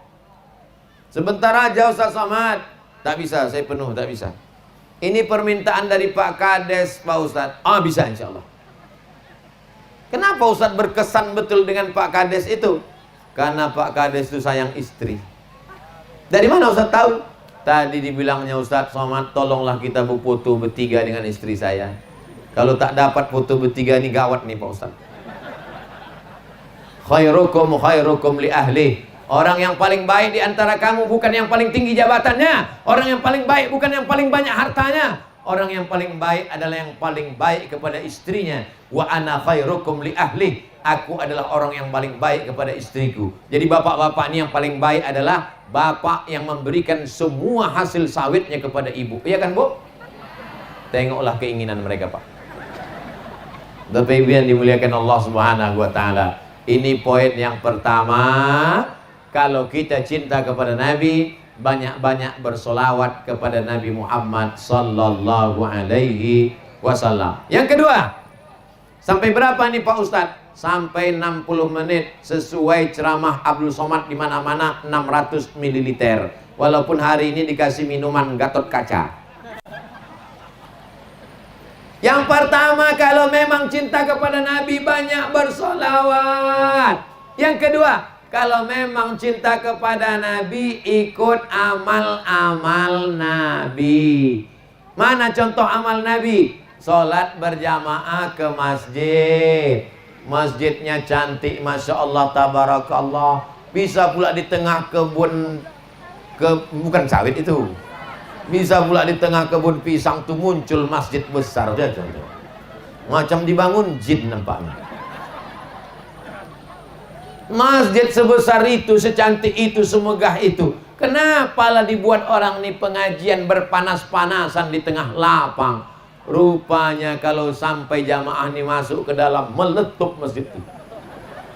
Sebentar aja Ustadz Somad. Tak bisa, saya penuh, tak bisa. Ini permintaan dari Pak Kades Pak Ustadz. Ah bisa insya Allah. Kenapa Ustadz berkesan betul dengan Pak Kades itu? Karena Pak Kades itu sayang istri. Dari mana Ustadz tahu? Tadi dibilangnya Ustadz Somad, tolonglah kita berfoto bertiga dengan istri saya. Kalau tak dapat foto bertiga ini gawat nih Pak Ustadz. Khairukum khairukum li ahli. Orang yang paling baik di antara kamu bukan yang paling tinggi jabatannya. Orang yang paling baik bukan yang paling banyak hartanya. Orang yang paling baik adalah yang paling baik kepada istrinya. Wa ana khairukum li ahli. Aku adalah orang yang paling baik kepada istriku. Jadi bapak-bapak ini yang paling baik adalah bapak yang memberikan semua hasil sawitnya kepada ibu. Iya kan Bu? Tengoklah keinginan mereka Pak. Bapak Ibu yang dimuliakan Allah Subhanahu wa taala. Ini poin yang pertama. Kalau kita cinta kepada Nabi, banyak-banyak bersolawat kepada Nabi Muhammad sallallahu alaihi wasallam. Yang kedua, sampai berapa nih Pak Ustadz? Sampai 60 menit sesuai ceramah Abdul Somad di mana-mana 600 ml. Walaupun hari ini dikasih minuman Gatot Kaca. Yang pertama, kalau memang cinta kepada Nabi banyak bersolawat. Yang kedua, kalau memang cinta kepada Nabi, ikut amal-amal Nabi. Mana contoh amal Nabi? Sholat berjamaah ke masjid. Masjidnya cantik, Masya Allah, Tabarakallah. Bisa pula di tengah kebun, bukan sawit itu. Bisa pula di tengah kebun pisang tuh muncul masjid besar. Macam dibangun jin nampaknya. Masjid sebesar itu, secantik itu, semegah itu, kenapa lah dibuat orang nih pengajian berpanas-panasan di tengah lapang? Rupanya kalau sampai jamaah nih masuk ke dalam, meletup masjid itu.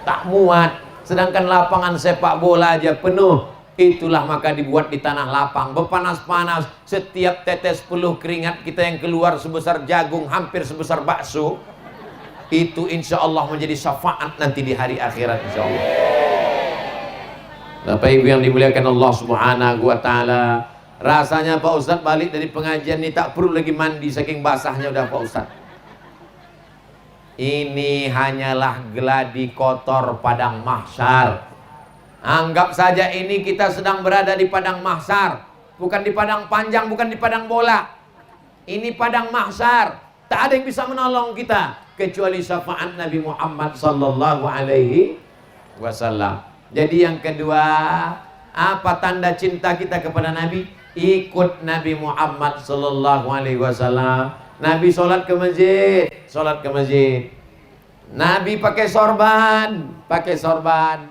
Tak muat. Sedangkan lapangan sepak bola aja penuh. Itulah maka dibuat di tanah lapang, berpanas-panas. Setiap tetes peluh keringat kita yang keluar sebesar jagung, hampir sebesar bakso, itu insya Allah menjadi syafaat nanti di hari akhirat insya Allah. Bapak Ibu yang dimuliakan Allah Subhanahu wa taala, rasanya Pak Ustadz balik dari pengajian ini tak perlu lagi mandi saking basahnya udah Pak Ustadz. Ini hanyalah geladi kotor padang mahsyar. Anggap saja ini kita sedang berada di padang mahsyar, bukan di padang panjang, bukan di padang bola. Ini padang mahsyar. Tak ada yang bisa menolong kita kecuali syafaat Nabi Muhammad sallallahu alaihi wasallam. Jadi yang kedua, apa tanda cinta kita kepada Nabi? Ikut Nabi Muhammad sallallahu alaihi wasallam. Nabi sholat ke masjid, sholat ke masjid. Nabi pakai sorban, pakai sorban.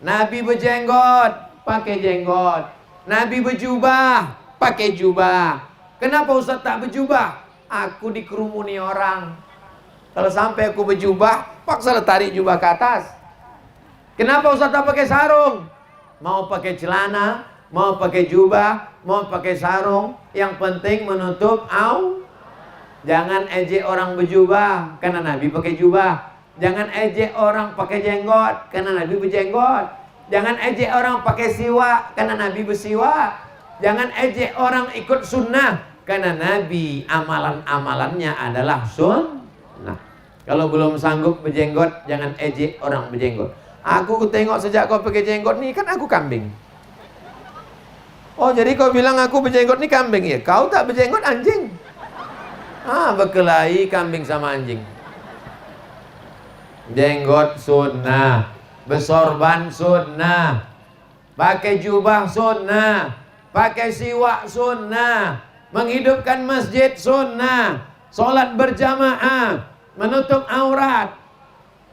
Nabi berjenggot, pakai jenggot. Nabi berjubah, pakai jubah. Kenapa Ustaz tak berjubah? Aku dikerumuni orang. Kalau sampai aku berjubah, paksa tarik jubah ke atas. Kenapa Ustaz tak pakai sarung? Mau pakai celana, mau pakai jubah, mau pakai sarung, yang penting menutup Jangan ejek orang berjubah, karena Nabi pakai jubah. Jangan ejek orang pakai jenggot, karena Nabi berjenggot. Jangan ejek orang pakai siwak, karena Nabi bersiwak. Jangan ejek orang ikut sunnah, karena Nabi amalan-amalannya adalah sunnah. Kalau belum sanggup berjenggot, jangan ejek orang berjenggot. Aku tengok sejak kau pakai jenggot nih, kan aku kambing. Oh, jadi kau bilang aku berjenggot nih kambing ya? Kau tak berjenggot anjing. Berkelahi kambing sama anjing. Jenggot sunnah, bersorban sunnah, pakai jubah sunnah, pakai siwak sunnah, menghidupkan masjid sunnah, sholat berjamaah, menutup aurat.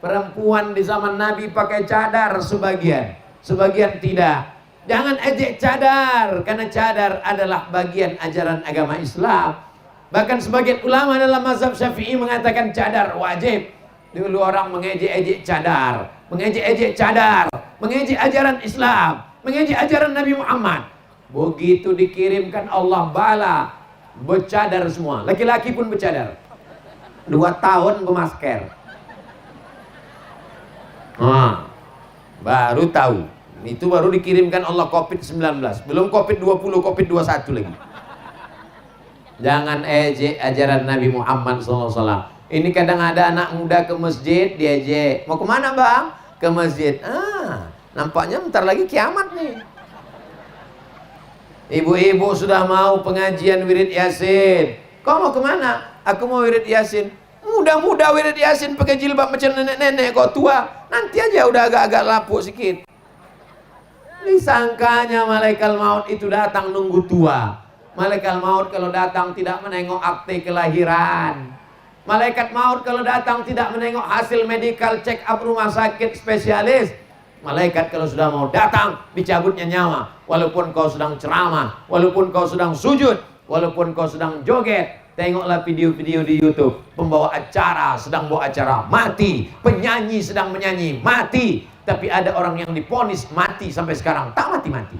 Perempuan di zaman Nabi pakai cadar sebagian, sebagian tidak. Jangan ejek cadar, karena cadar adalah bagian ajaran agama Islam. Bahkan sebagian ulama dalam mazhab Syafi'i mengatakan cadar wajib. Dulu orang mengejek-ejek cadar, mengejek-ejek cadar, mengejek ajaran Islam, mengejek ajaran Nabi Muhammad. Begitu dikirimkan Allah bala, bercadar semua. Laki-laki pun bercadar. 2 tahun bermasker. Baru tahu. Itu baru dikirimkan Allah COVID-19. Belum COVID-20, COVID-21 lagi. Jangan ejek ajaran Nabi Muhammad SAW. Ini kadang ada anak muda ke masjid, diejek. Mau kemana bang? Ke masjid. Nampaknya bentar lagi kiamat nih. Ibu-ibu sudah mau pengajian wirid Yasin. Kau mau kemana? Aku mau wirid Yasin. Muda-muda wirid Yasin pakai jilbab macam nenek-nenek. Kau tua, nanti aja udah agak-agak lapuk sedikit. Disangkanya malaikat maut itu datang nunggu tua. Malaikat maut kalau datang tidak menengok akte kelahiran. Malaikat maut kalau datang tidak menengok hasil medical check up rumah sakit spesialis. Malaikat kalau sudah mau datang, dicabutnya nyawa. Walaupun kau sedang ceramah, walaupun kau sedang sujud, walaupun kau sedang joget. Tengoklah video-video di YouTube. Pembawa acara sedang bawa acara, mati. Penyanyi sedang menyanyi, mati. Tapi ada orang yang diponis mati sampai sekarang, tak mati-mati.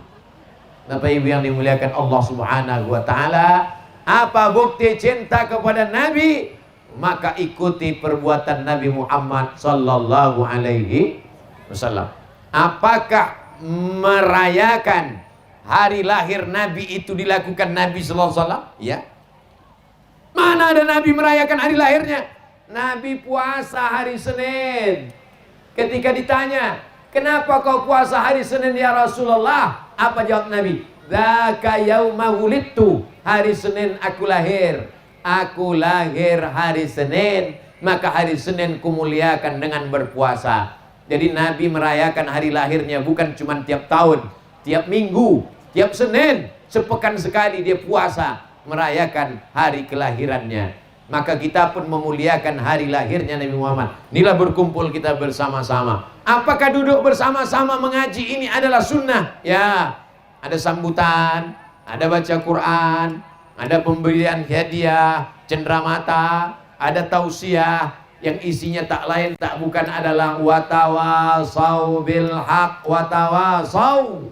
Bapak Ibu yang dimuliakan Allah Subhanahu wa taala, apa bukti cinta kepada Nabi? Maka ikuti perbuatan Nabi Muhammad sallallahu alaihi wasallam. Apakah merayakan hari lahir Nabi itu dilakukan Nabi sallallahu alaihi wasallam? Ya. Mana ada Nabi merayakan hari lahirnya? Nabi puasa hari Senin. Ketika ditanya, kenapa kau puasa hari Senin ya Rasulullah? Apa jawab Nabi? Dzaka yauma wulidtu. Hari Senin aku lahir. Aku lahir hari Senin, maka hari Senin kumuliakan dengan berpuasa. Jadi Nabi merayakan hari lahirnya bukan cuma tiap tahun, tiap minggu, tiap Senin, sepekan sekali dia puasa merayakan hari kelahirannya. Maka kita pun memuliakan hari lahirnya Nabi Muhammad. Inilah berkumpul kita bersama-sama. Apakah duduk bersama-sama mengaji ini adalah sunnah? Ya, ada sambutan, ada baca Quran, ada pemberian hadiah, cenderamata, ada tausiah yang isinya tak lain tak bukan adalah watawasau bil haq watawasau.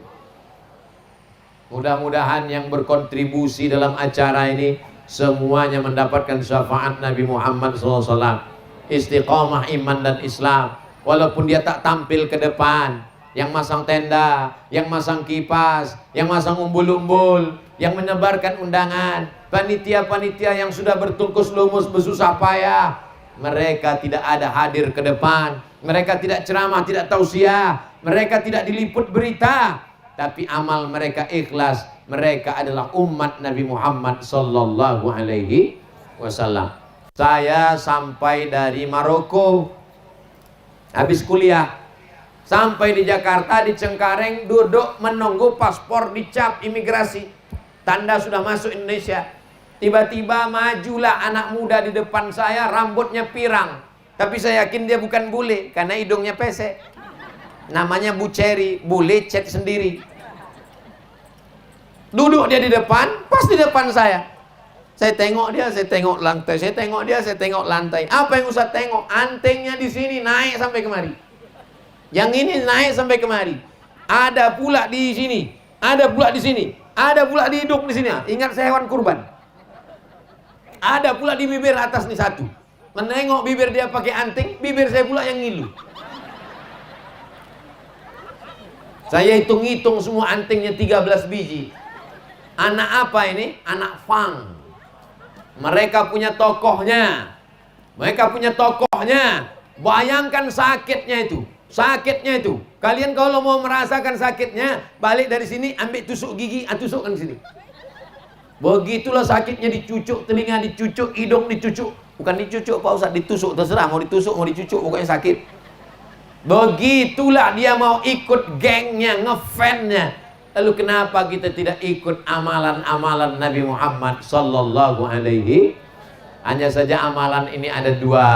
Mudah-mudahan yang berkontribusi dalam acara ini semuanya mendapatkan syafaat Nabi Muhammad SAW. Istiqamah iman dan Islam. Walaupun dia tak tampil ke depan, yang masang tenda, yang masang kipas, yang masang umbul-umbul, yang menyebarkan undangan, panitia-panitia yang sudah bertungkus lumus bersusah payah, mereka tidak ada hadir ke depan, mereka tidak ceramah, tidak tausiah, mereka tidak diliput berita, tapi amal mereka ikhlas. Mereka adalah umat Nabi Muhammad sallallahu alaihi wasallam. Saya sampai dari Maroko habis kuliah. Sampai di Jakarta, di Cengkareng, duduk menunggu paspor dicap imigrasi, tanda sudah masuk Indonesia. Tiba-tiba majulah anak muda di depan saya, rambutnya pirang, tapi saya yakin dia bukan bule karena hidungnya pesek. Namanya Bu Cherry, bule cat sendiri. Duduk dia di depan, pas di depan saya. Saya tengok dia, saya tengok lantai, saya tengok dia, saya tengok lantai. Apa yang Ustaz tengok? Antingnya di sini naik sampai kemari. Yang ini naik sampai kemari. Ada pula di sini, ada pula di sini, ada pula di hidung di sini. Ingat saya hewan kurban. Ada pula di bibir atas nih satu. Menengok bibir dia pakai anting, bibir saya pula yang ngilu. Saya hitung-hitung semua antingnya 13 biji. Anak apa ini? Anak Fang. Mereka punya tokohnya. Mereka punya tokohnya. Bayangkan sakitnya itu. Sakitnya itu. Kalian kalau mau merasakan sakitnya, balik dari sini, ambil tusuk gigi, tusukkan sini. Begitulah sakitnya, dicucuk, telinga dicucuk, hidung dicucuk. Bukan dicucuk Pak Ustaz, ditusuk, terserah. Mau ditusuk, mau dicucuk, pokoknya sakit. Begitulah dia mau ikut gengnya, ngefannya. Lalu kenapa kita tidak ikut amalan-amalan Nabi Muhammad sallallahu alaihi? Hanya saja amalan ini ada dua.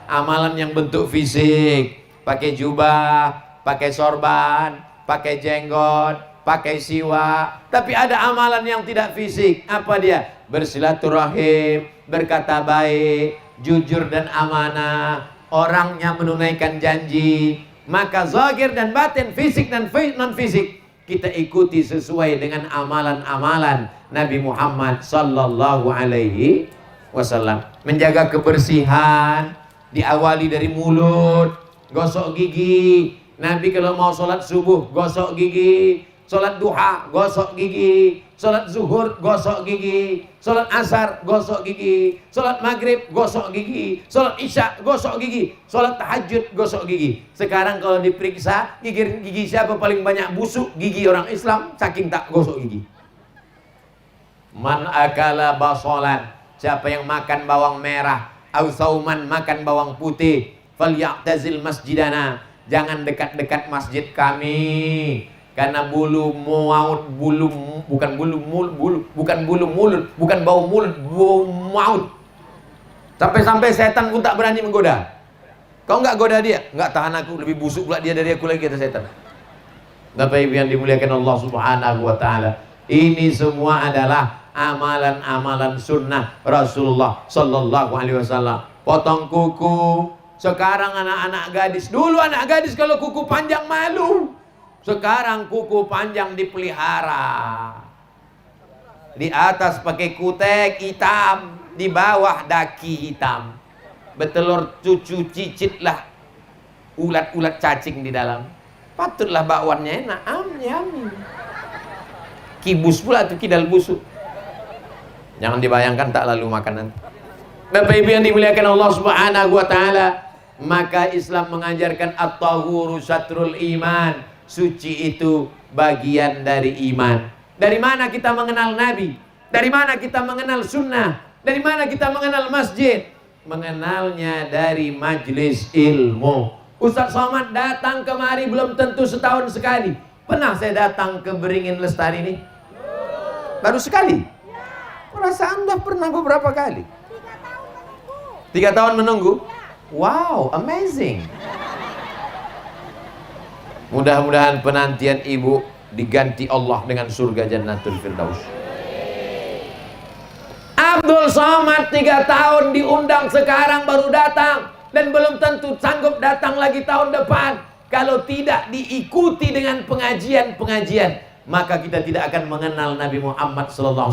Amalan yang bentuk fisik, pakai jubah, pakai sorban, pakai jenggot, pakai siwak. Tapi ada amalan yang tidak fisik. Apa dia? Bersilaturahim, berkata baik, jujur dan amanah, orangnya menunaikan janji. Maka zahir dan batin, fisik dan non fisik, kita ikuti sesuai dengan amalan-amalan Nabi Muhammad sallallahu alaihi wasallam. Menjaga kebersihan diawali dari mulut, gosok gigi. Nabi kalau mau sholat subuh gosok gigi, sholat duha gosok gigi, sholat zuhur gosok gigi, sholat asar gosok gigi, sholat maghrib gosok gigi, sholat isya gosok gigi, sholat tahajud gosok gigi. Sekarang kalau diperiksa gigi siapa paling banyak busuk? Gigi orang Islam, saking tak gosok gigi. Man akala basolan, siapa yang makan bawang merah, au sauman, makan bawang putih, falyatazil masjidana, jangan dekat-dekat masjid kami. Karena bulu maut, bukan bulu mulut, bukan bau mulut, bau maut. Sampai-sampai setan pun tak berani menggoda. Kau enggak goda dia? Enggak, tahan aku, lebih busuk pula dia dari aku lagi, kata setan. Bapak Ibu yang dimuliakan Allah Subhanahu wa taala, ini semua adalah amalan-amalan sunnah Rasulullah sallallahu alaihi wasallam. Potong kuku. Sekarang anak-anak gadis, dulu anak gadis kalau kuku panjang malu. Sekarang kuku panjang dipelihara. Di atas pakai kutek hitam, di bawah daki hitam. Betelur cucu cicitlah ulat-ulat cacing di dalam. Patutlah bakwannya enak, yummy. Kibus pula tuh, kidal busuk. Jangan dibayangkan tak lalu makanan. Bapak Ibu yang dimuliakan Allah Subhanahu wa taala, maka Islam mengajarkan at-tahuru syatrul iman. Suci itu bagian dari iman. Dari mana kita mengenal Nabi? Dari mana kita mengenal sunnah? Dari mana kita mengenal masjid? Mengenalnya dari majlis ilmu. Ustaz Somad datang kemari belum tentu setahun sekali. Pernah saya datang ke Beringin Lestari ini? Baru sekali? Perasaan udah pernah beberapa kali. 3 tahun menunggu? Wow, amazing. Mudah-mudahan penantian ibu diganti Allah dengan surga Jannatul Firdaus. Abdul Somad 3 tahun diundang, sekarang baru datang. Dan belum tentu sanggup datang lagi tahun depan. Kalau tidak diikuti dengan pengajian-pengajian, maka kita tidak akan mengenal Nabi Muhammad SAW.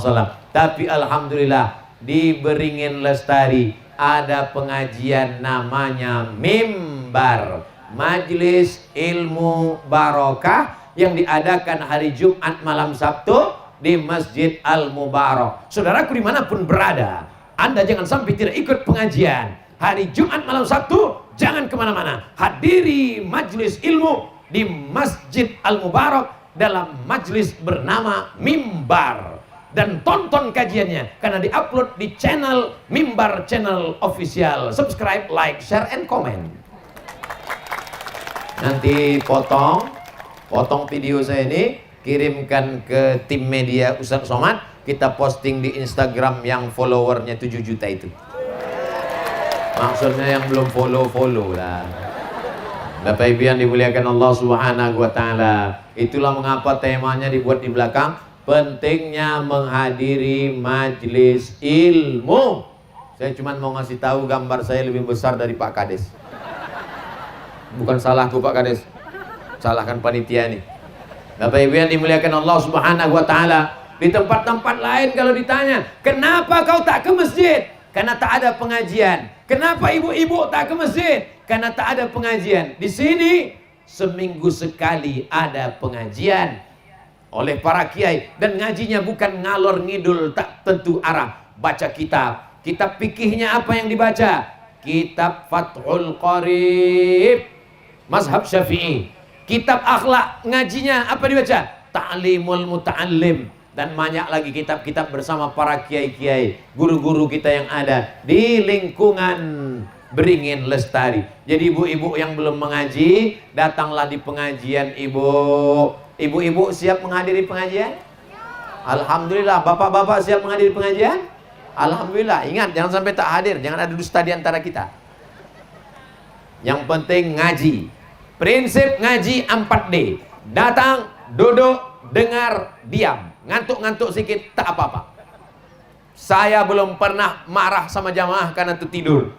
Tapi Alhamdulillah, di Beringin Lestari ada pengajian namanya Mimbar, Majlis Ilmu Barokah, yang diadakan hari Jumat malam Sabtu di Masjid Al-Mubarak. Saudaraku dimanapun berada, Anda jangan sampai tidak ikut pengajian hari Jumat malam Sabtu. Jangan kemana-mana, hadiri majlis ilmu di Masjid Al-Mubarak dalam majlis bernama Mimbar, dan tonton kajiannya karena diupload di channel Mimbar, channel official. Subscribe, like, share, and comment. Nanti potong video saya ini, kirimkan ke tim media Ustadz Somad, kita posting di Instagram yang followernya 7 juta itu. Maksudnya yang belum follow lah. Bapak Ibu yang dimuliakan Allah Subhanahu wa taala. Itulah mengapa temanya dibuat di belakang, pentingnya menghadiri majelis ilmu. Saya cuma mau ngasih tahu gambar saya lebih besar dari Pak Kades. Bukan salahku Pak Kades, salahkan panitia nih. Bapak Ibu yang dimuliakan Allah Subhanahu wa taala, di tempat-tempat lain kalau ditanya, "Kenapa kau tak ke masjid?" Karena tak ada pengajian. Kenapa ibu-ibu tak ke masjid? Karena tak ada pengajian. Di sini seminggu sekali ada pengajian oleh para kiai, dan ngajinya bukan ngalor ngidul tak tentu arah. Baca kitab. Kitab fikihnya apa yang dibaca? Kitab Fathul Qarib, mazhab Syafi'i. Kitab akhlak, ngajinya apa dibaca? Ta'limul Muta'allim. Dan banyak lagi kitab-kitab bersama para kiai-kiai, guru-guru kita yang ada di lingkungan Beringin Lestari. Jadi ibu-ibu yang belum mengaji, datanglah di pengajian ibu. Ibu-ibu siap menghadiri pengajian? Alhamdulillah. Bapak-bapak siap menghadiri pengajian? Alhamdulillah. Ingat, jangan sampai tak hadir, jangan ada dusta di antara kita. Yang penting ngaji. Prinsip ngaji 4D. Datang, duduk, dengar, diam. Ngantuk-ngantuk sedikit tak apa-apa. Saya belum pernah marah sama jamaah karena tertidur.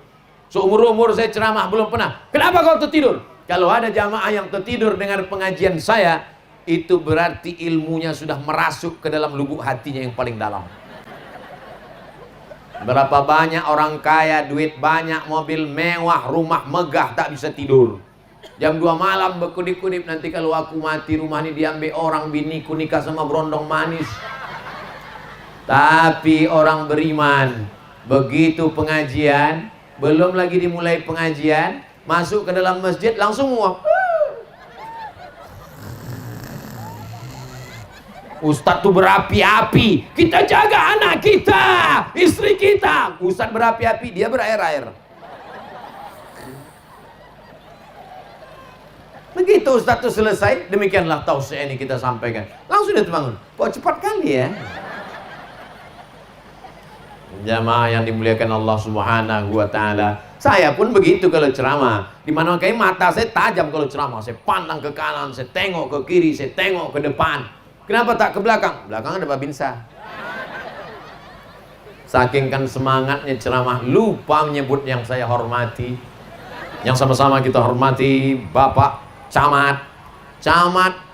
Seumur-umur saya ceramah belum pernah. Kenapa kau tertidur? Kalau ada jamaah yang tertidur dengar pengajian saya, itu berarti ilmunya sudah merasuk ke dalam lubuk hatinya yang paling dalam. Berapa banyak orang kaya, duit banyak, mobil mewah, rumah megah, tak bisa tidur. Jam 2 malam berkedip-kedip, nanti kalau aku mati rumah ini diambil orang, biniku nikah sama berondong manis. Tapi orang beriman, begitu pengajian, belum lagi dimulai pengajian, masuk ke dalam masjid langsung muak. Ustadz tuh berapi-api, kita jaga anak kita, istri kita. Ustadz berapi-api, dia berair-air. Begitu Ustadz itu selesai, demikianlah tausiah ini kita sampaikan. Langsung dia terbangun. Kok cepat kali ya? Jamaah yang dimuliakan Allah Subhanahu wa taala. Saya pun begitu kalau ceramah. Di mana kayak mata saya tajam kalau ceramah. Saya pandang ke kanan, saya tengok ke kiri, saya tengok ke depan. Kenapa tak ke belakang? Belakang ada babinsa. Saking kan semangatnya ceramah, lupa menyebut yang saya hormati. Yang sama-sama kita hormati Bapak Camat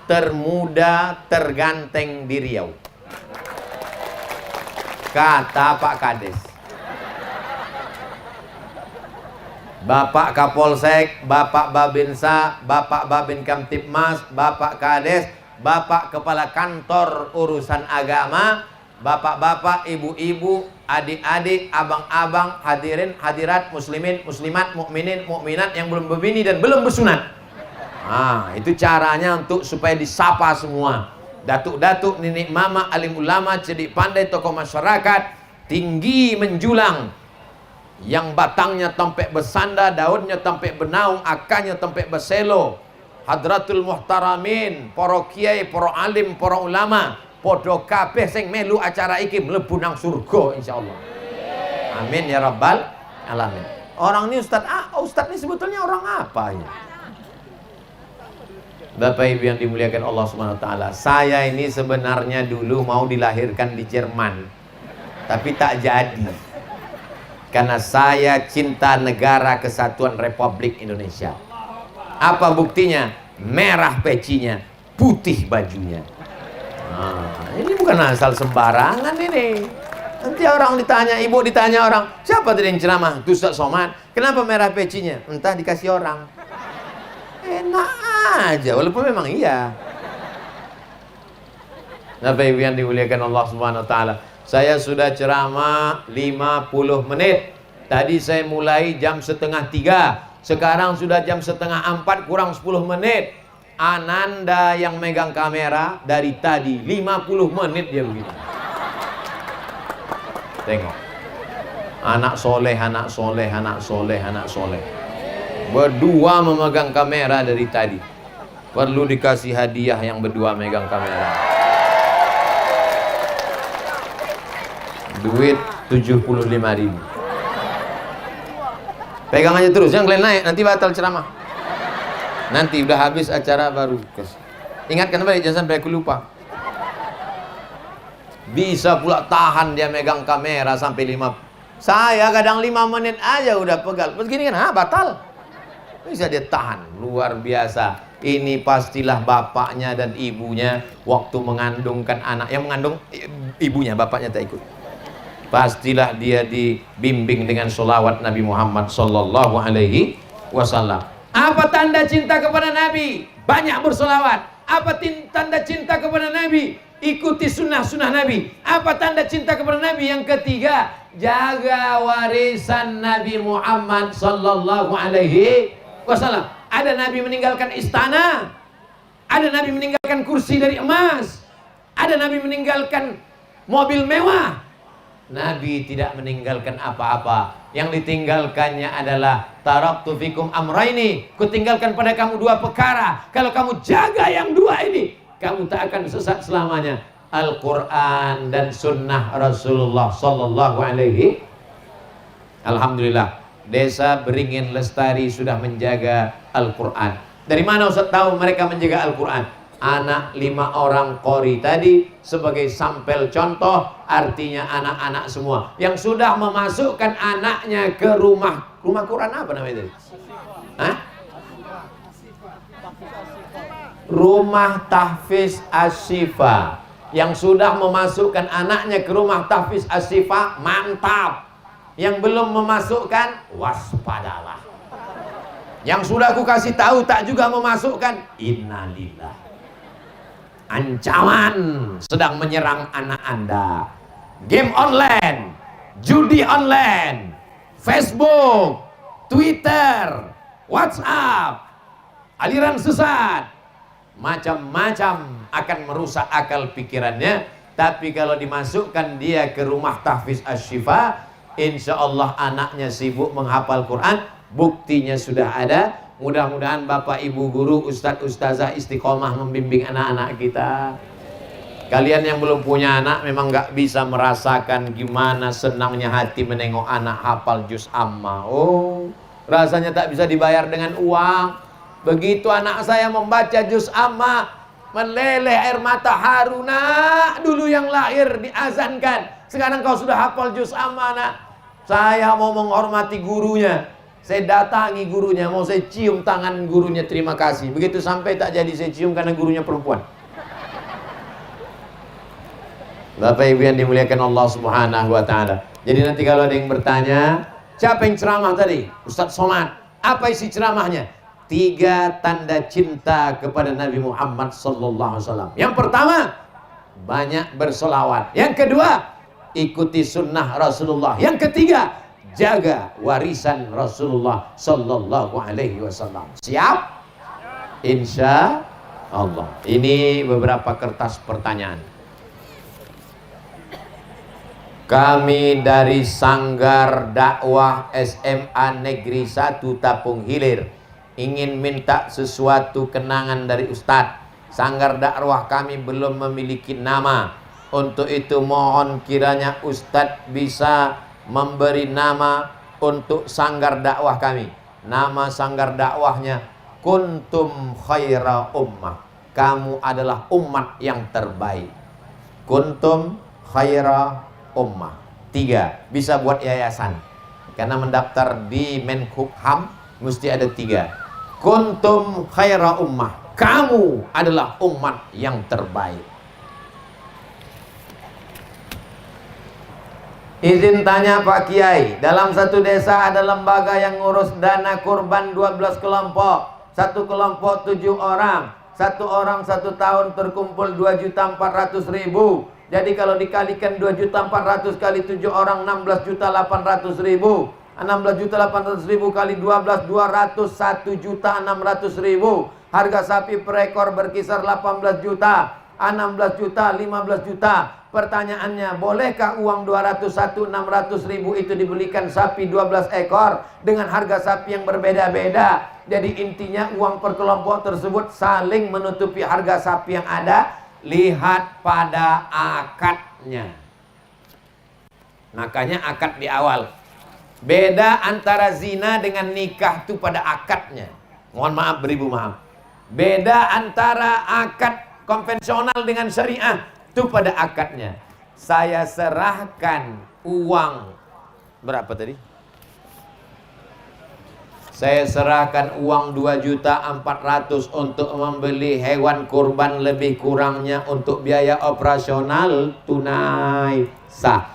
termuda terganteng di Riau, kata Pak Kades. Bapak Kapolsek, Bapak Babinsa, Bapak Babin Kamtipmas, Bapak Kades, Bapak Kepala Kantor Urusan Agama, bapak-bapak, ibu-ibu, adik-adik, abang-abang, hadirin, hadirat, muslimin, muslimat, mukminin, mukminat yang belum berbini dan belum bersunat. Nah, itu caranya untuk supaya disapa semua. Datuk-datuk, nenek mama, alim ulama, cerdik pandai, tokoh masyarakat, tinggi menjulang, yang batangnya tampek bersanda, daunnya tampek benaung, akarnya tampek berselo. Hadratul muhtaramin, para kiai, para alim, para ulama, podo kabeh sing melu acara iki mlebu nang surga insyaallah. Amin ya rabbal alamin. Orang ini ustaz ini sebetulnya orang apa ya? Bapak Ibu yang dimuliakan Allah Subhanahu wa taala, saya ini sebenarnya dulu mau dilahirkan di Jerman, tapi tak jadi. Karena saya cinta negara kesatuan Republik Indonesia. Apa buktinya? Merah pecinya, putih bajunya. Nah, ini bukan asal sembarangan ini. Nanti orang ditanya, ibu ditanya orang, siapa tadi yang ceramah? Itu Ustaz Somad. Kenapa merah pecinya? Entah dikasih orang. Enak aja, walaupun memang iya. Bapak Ibu yang dimuliakan Allah Subhanahu wa taala, saya sudah ceramah 50 menit. Tadi saya mulai jam setengah 3, sekarang sudah jam setengah 4 kurang 10 menit. Ananda yang megang kamera dari tadi 50 menit dia begitu. Tengok, anak soleh, anak soleh, anak soleh, anak soleh. Berdua memegang kamera dari tadi. Perlu dikasih hadiah yang berdua megang kamera. Duit 75.000. Pegang aja terus, jangan kalian naik, nanti batal ceramah. Nanti udah habis acara baru. Ingatkan balik, jangan sampai aku lupa. Bisa pula tahan dia megang kamera sampai 5. Saya kadang 5 menit aja udah pegal. Begini kan, batal. Bisa dia tahan, luar biasa. Ini pastilah bapaknya dan ibunya waktu mengandungkan anak. Yang mengandung ibunya, bapaknya tak ikut. Pastilah dia dibimbing dengan sholawat Nabi Muhammad sallallahu alaihi wasallam. Apa tanda cinta kepada Nabi? Banyak bersolawat. Apa tanda cinta kepada Nabi? Ikuti sunnah-sunnah Nabi. Apa tanda cinta kepada Nabi? Yang ketiga, jaga warisan Nabi Muhammad sallallahu alaihi wasallam. Ada Nabi meninggalkan istana, ada Nabi meninggalkan kursi dari emas, ada Nabi meninggalkan mobil mewah. Nabi tidak meninggalkan apa-apa. Yang ditinggalkannya adalah taraktu fikum amraini, kutinggalkan pada kamu 2 perkara. Kalau kamu jaga yang 2 ini, kamu tak akan sesat selamanya. Al-Quran dan sunnah Rasulullah sallallahu alaihi. Alhamdulillah, Desa Beringin Lestari sudah menjaga Al-Quran. Dari mana Ustaz tahu mereka menjaga Al-Quran? Anak 5 orang qori tadi sebagai sampel contoh, artinya anak-anak semua yang sudah memasukkan anaknya ke rumah Quran, apa namanya tadi? Hah? Rumah Tahfiz Asyifa. Yang sudah memasukkan anaknya ke rumah Tahfiz Asyifa, mantap. Yang belum memasukkan, waspadalah. Yang sudah aku kasih tahu tak juga memasukkan, innalillah. Ancaman sedang menyerang anak Anda. Game online, judi online, Facebook, Twitter, WhatsApp, aliran sesat, macam-macam akan merusak akal pikirannya. Tapi kalau dimasukkan dia ke rumah Tahfiz Asyifa, insya Allah anaknya sibuk menghafal Quran. Buktinya sudah ada. Mudah-mudahan Bapak Ibu guru, Ustadz Ustazah istiqomah membimbing anak-anak kita. Kalian yang belum punya anak memang gak bisa merasakan gimana senangnya hati menengok anak hafal juz amma. Oh, rasanya tak bisa dibayar dengan uang. Begitu anak saya membaca juz amma, meleleh air mata haru. Nak, dulu yang lahir diazankan, sekarang kau sudah hafal juz amma, nak. Saya mau menghormati gurunya. Saya datangi gurunya, mau saya cium tangan gurunya, terima kasih. Begitu sampai tak jadi saya cium karena gurunya perempuan. Bapak Ibu yang dimuliakan Allah Subhanahu wa taala. Jadi nanti kalau ada yang bertanya, siapa yang ceramah tadi? Ustadz Somad. Apa isi ceramahnya? 3 tanda cinta kepada Nabi Muhammad sallallahu alaihi wasallam. Yang pertama, banyak bersolawat. Yang kedua, ikuti sunnah Rasulullah. Yang ketiga, jaga warisan Rasulullah sallallahu alaihi wasallam. Siap? Insya Allah. Ini beberapa kertas pertanyaan. Kami dari Sanggar Dakwah SMA Negeri 1 Tapung Hilir ingin minta sesuatu kenangan dari Ustadz. Sanggar dakwah kami belum memiliki nama. Untuk itu mohon kiranya Ustadz bisa memberi nama untuk sanggar dakwah kami. Nama sanggar dakwahnya Kuntum Khaira Ummah. Kamu adalah umat yang terbaik. Kuntum Khaira Ummah. 3. Bisa buat yayasan. Karena mendaftar di Menkumham mesti ada 3. Kuntum Khaira Ummah. Kamu adalah umat yang terbaik. Izin tanya Pak Kiai, dalam satu desa ada lembaga yang ngurus dana kurban 12 kelompok. Satu kelompok 7 orang. 1 orang 1 tahun terkumpul 2.400.000. Jadi kalau dikalikan 2.400.000 kali 7 orang 16.800.000. 16.800.000 kali 12 201.600.000. Harga sapi per ekor berkisar 18 juta. 16 juta, 15 juta. Pertanyaannya, bolehkah uang 201, 600 ribu itu dibelikan sapi 12 ekor dengan harga sapi yang berbeda-beda? Jadi intinya uang per kelompok tersebut saling menutupi harga sapi yang ada. Lihat pada akadnya. Makanya akad di awal. Beda antara zina dengan nikah itu pada akadnya. Mohon maaf, beribu maaf. Beda antara akad konvensional dengan syariah itu pada akadnya. Saya serahkan uang berapa tadi? Saya serahkan uang 2.400.000 untuk membeli hewan kurban, lebih kurangnya untuk biaya operasional tunai sah.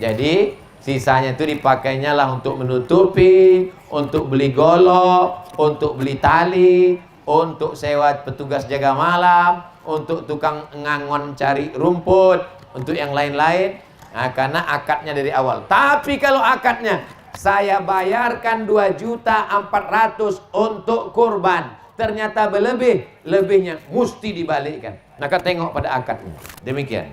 Jadi sisanya itu dipakainya lah untuk menutupi, untuk beli golok, untuk beli tali, untuk sewa petugas jaga malam, untuk tukang ngangon cari rumput, untuk yang lain-lain. Nah, karena akadnya dari awal. Tapi kalau akadnya saya bayarkan 2.400.000 untuk kurban, ternyata berlebih, lebihnya mesti dibalikkan. Maka tengok pada akadnya. Demikian.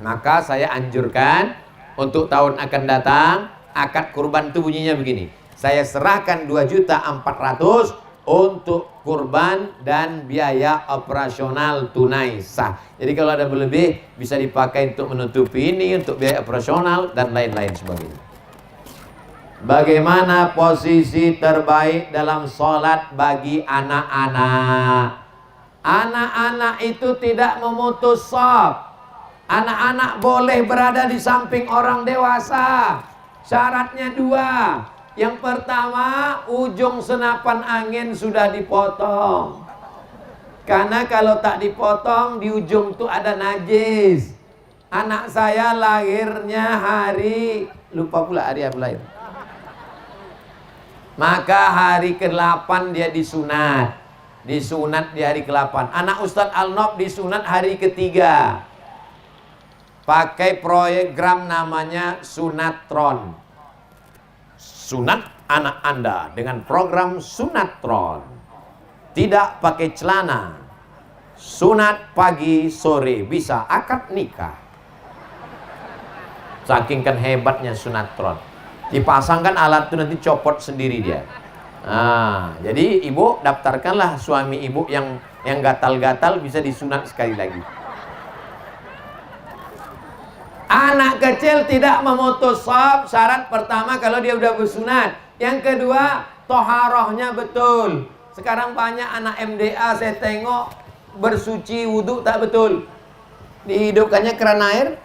Maka saya anjurkan untuk tahun akan datang, akad kurban itu bunyinya begini. Saya serahkan 2.400.000 untuk kurban dan biaya operasional tunai sah. Jadi kalau ada berlebih bisa dipakai untuk menutupi ini, untuk biaya operasional dan lain-lain sebagainya. Bagaimana posisi terbaik dalam sholat bagi anak-anak? Anak-anak itu tidak memutus shaf. Anak-anak boleh berada di samping orang dewasa. Syaratnya dua. Yang pertama, ujung senapan angin sudah dipotong. Karena kalau tak dipotong, di ujung itu ada najis. Anak saya lahirnya hari, lupa pula hari apa lahir. Maka hari ke-8 dia disunat. Disunat di hari ke-8. Anak Ustadz Al-Nob disunat hari ke-3. Pakai program namanya Sunatron. Sunat anak Anda dengan program Sunatron. Tidak pakai celana. Sunat pagi sore, bisa akad nikah. Saking kan hebatnya Sunatron. Dipasangkan alat itu nanti copot sendiri dia. Nah, jadi ibu daftarkanlah suami ibu yang gatal-gatal bisa disunat sekali lagi. Anak kecil tidak memutus shaf. Syarat pertama kalau dia udah bersunat. Yang kedua, toharohnya betul. Sekarang banyak anak MDA saya tengok bersuci wudhu tak betul. Dihidupkannya keran air.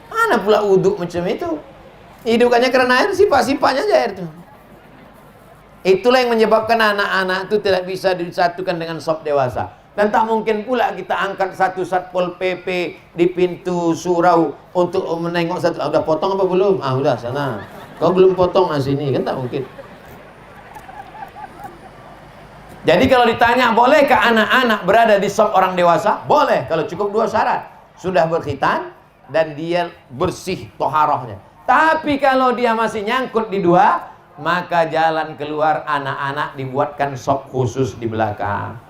Mana pula wudhu macam itu? Hidupkannya keran air, sifat-sifatnya aja air itu. Itulah yang menyebabkan anak-anak itu tidak bisa disatukan dengan shaf dewasa. Dan tak mungkin pula kita angkat satu satpol PP di pintu surau untuk menengok satu. Udah potong apa belum? Udah sana. Kau belum potong sini, kan tak mungkin. Jadi kalau ditanya bolehkah anak-anak berada di shaf orang dewasa? Boleh, kalau cukup dua syarat. Sudah berkhitan dan dia bersih toharohnya. Tapi kalau dia masih nyangkut di dua, maka jalan keluar anak-anak dibuatkan shaf khusus di belakang.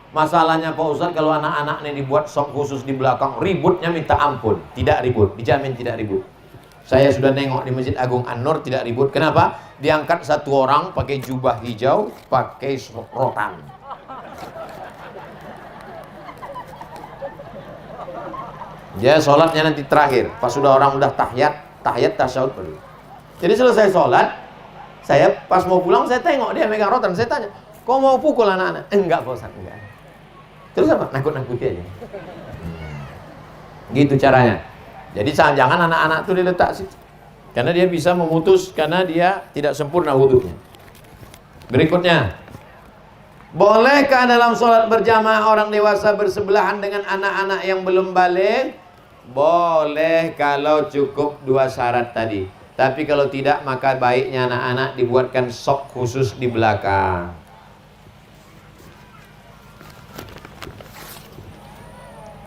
Masalahnya Pak Ustadz, kalau anak-anak ini dibuat shaf khusus di belakang, ributnya minta ampun. Tidak ribut, dijamin tidak ribut. Saya sudah nengok di Masjid Agung An-Nur, tidak ribut. Kenapa? Diangkat satu orang pakai jubah hijau, pakai rotan. Dia sholatnya nanti terakhir, pas sudah orang udah tahiyat tasyahud dulu. Jadi selesai sholat, saya pas mau pulang saya tengok dia megang rotan. Saya tanya, kau mau pukul anak-anak? Enggak Pak Ustadz, enggak. Terus apa? Nakut-nakuti aja. Gitu caranya. Jadi jangan anak-anak itu diletak situ. Karena dia bisa memutus, karena dia tidak sempurna wudunya. Berikutnya, bolehkah dalam sholat berjamaah orang dewasa bersebelahan dengan anak-anak yang belum balik? Boleh kalau cukup dua syarat tadi. Tapi kalau tidak, maka baiknya anak-anak dibuatkan shaf khusus di belakang.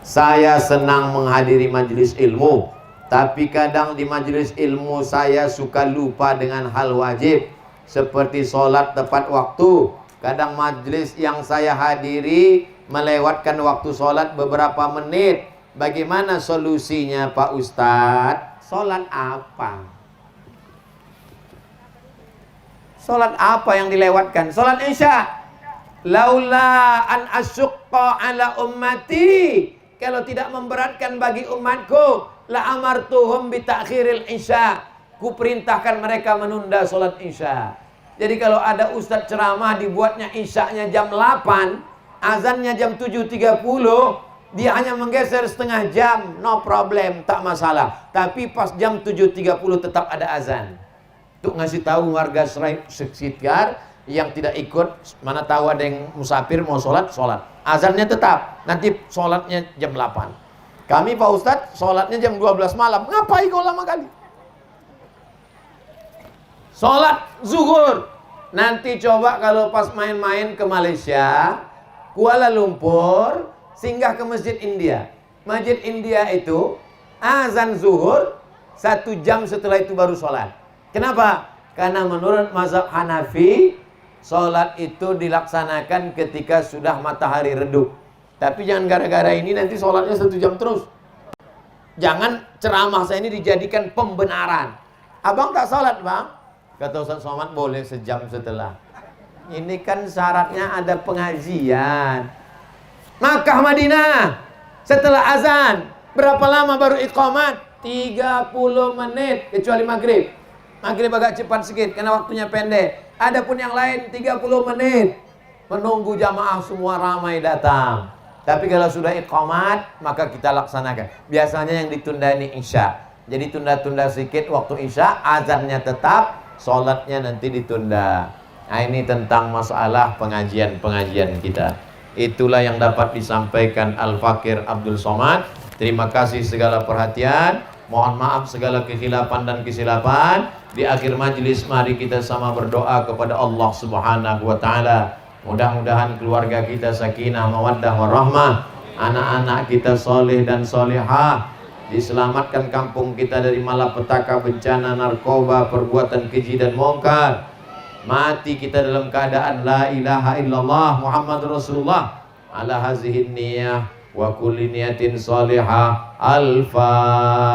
Saya senang menghadiri majelis ilmu, tapi kadang di majelis ilmu saya suka lupa dengan hal wajib seperti sholat tepat waktu, Kadang majlis yang saya hadiri melewatkan waktu sholat beberapa menit. Bagaimana solusinya Pak Ustadz? Sholat apa? Sholat apa yang dilewatkan? Sholat Isya. Laula an asyukka ala ummati. Kalau tidak memberatkan bagi umatku, la amartuhum bi ta'khiril Isya. Ku perintahkan mereka menunda sholat Isya. Jadi kalau ada ustadz ceramah dibuatnya Isyanya jam 8, azannya jam 7.30, dia hanya menggeser setengah jam, no problem, tak masalah. Tapi pas jam 7.30 tetap ada azan. Untuk ngasih tahu warga sekitar yang tidak ikut, mana tahu ada yang musafir mau sholat, sholat. Azannya tetap, nanti sholatnya jam 8. Kami Pak Ustadz sholatnya jam 12 malam. Ngapain kau lama kali? Sholat zuhur. Nanti coba kalau pas main-main ke Malaysia, Kuala Lumpur, singgah ke Masjid India. Masjid India itu azan zuhur 1 jam setelah itu baru sholat. Kenapa? Karena menurut mazhab Hanafi, sholat itu dilaksanakan ketika sudah matahari redup. Tapi jangan gara-gara ini nanti sholatnya 1 jam terus. Jangan ceramah saya ini dijadikan pembenaran. Abang tak sholat bang? Kata Ustaz Somad, boleh sejam setelah. Ini kan syaratnya ada pengajian. Makkah Madinah, setelah azan berapa lama baru iqamat? 30 menit, kecuali maghrib. Maghrib agak cepat sedikit karena waktunya pendek. Adapun yang lain 30 menit. Menunggu jamaah semua ramai datang. Tapi kalau sudah iqamat, maka kita laksanakan. Biasanya yang ditunda ini Isya. Jadi tunda-tunda sedikit waktu Isya, azannya tetap, sholatnya nanti ditunda. Nah ini tentang masalah pengajian-pengajian kita. Itulah yang dapat disampaikan Al-Fakir Abdul Somad. Terima kasih segala perhatian. Mohon maaf segala kekhilafan dan kesilapan. Di akhir majlis mari kita sama berdoa kepada Allah Subhanahu wa taala. Mudah-mudahan keluarga kita sakinah, mawaddah, warahmah. Anak-anak kita soleh dan solehah. Diselamatkan kampung kita dari malapetaka, bencana, narkoba, perbuatan keji dan mungkar. Mati kita dalam keadaan la ilaha illallah Muhammad Rasulullah. Ala hazihin niyah wa kulli niyatin salihah. Al-Fatihah.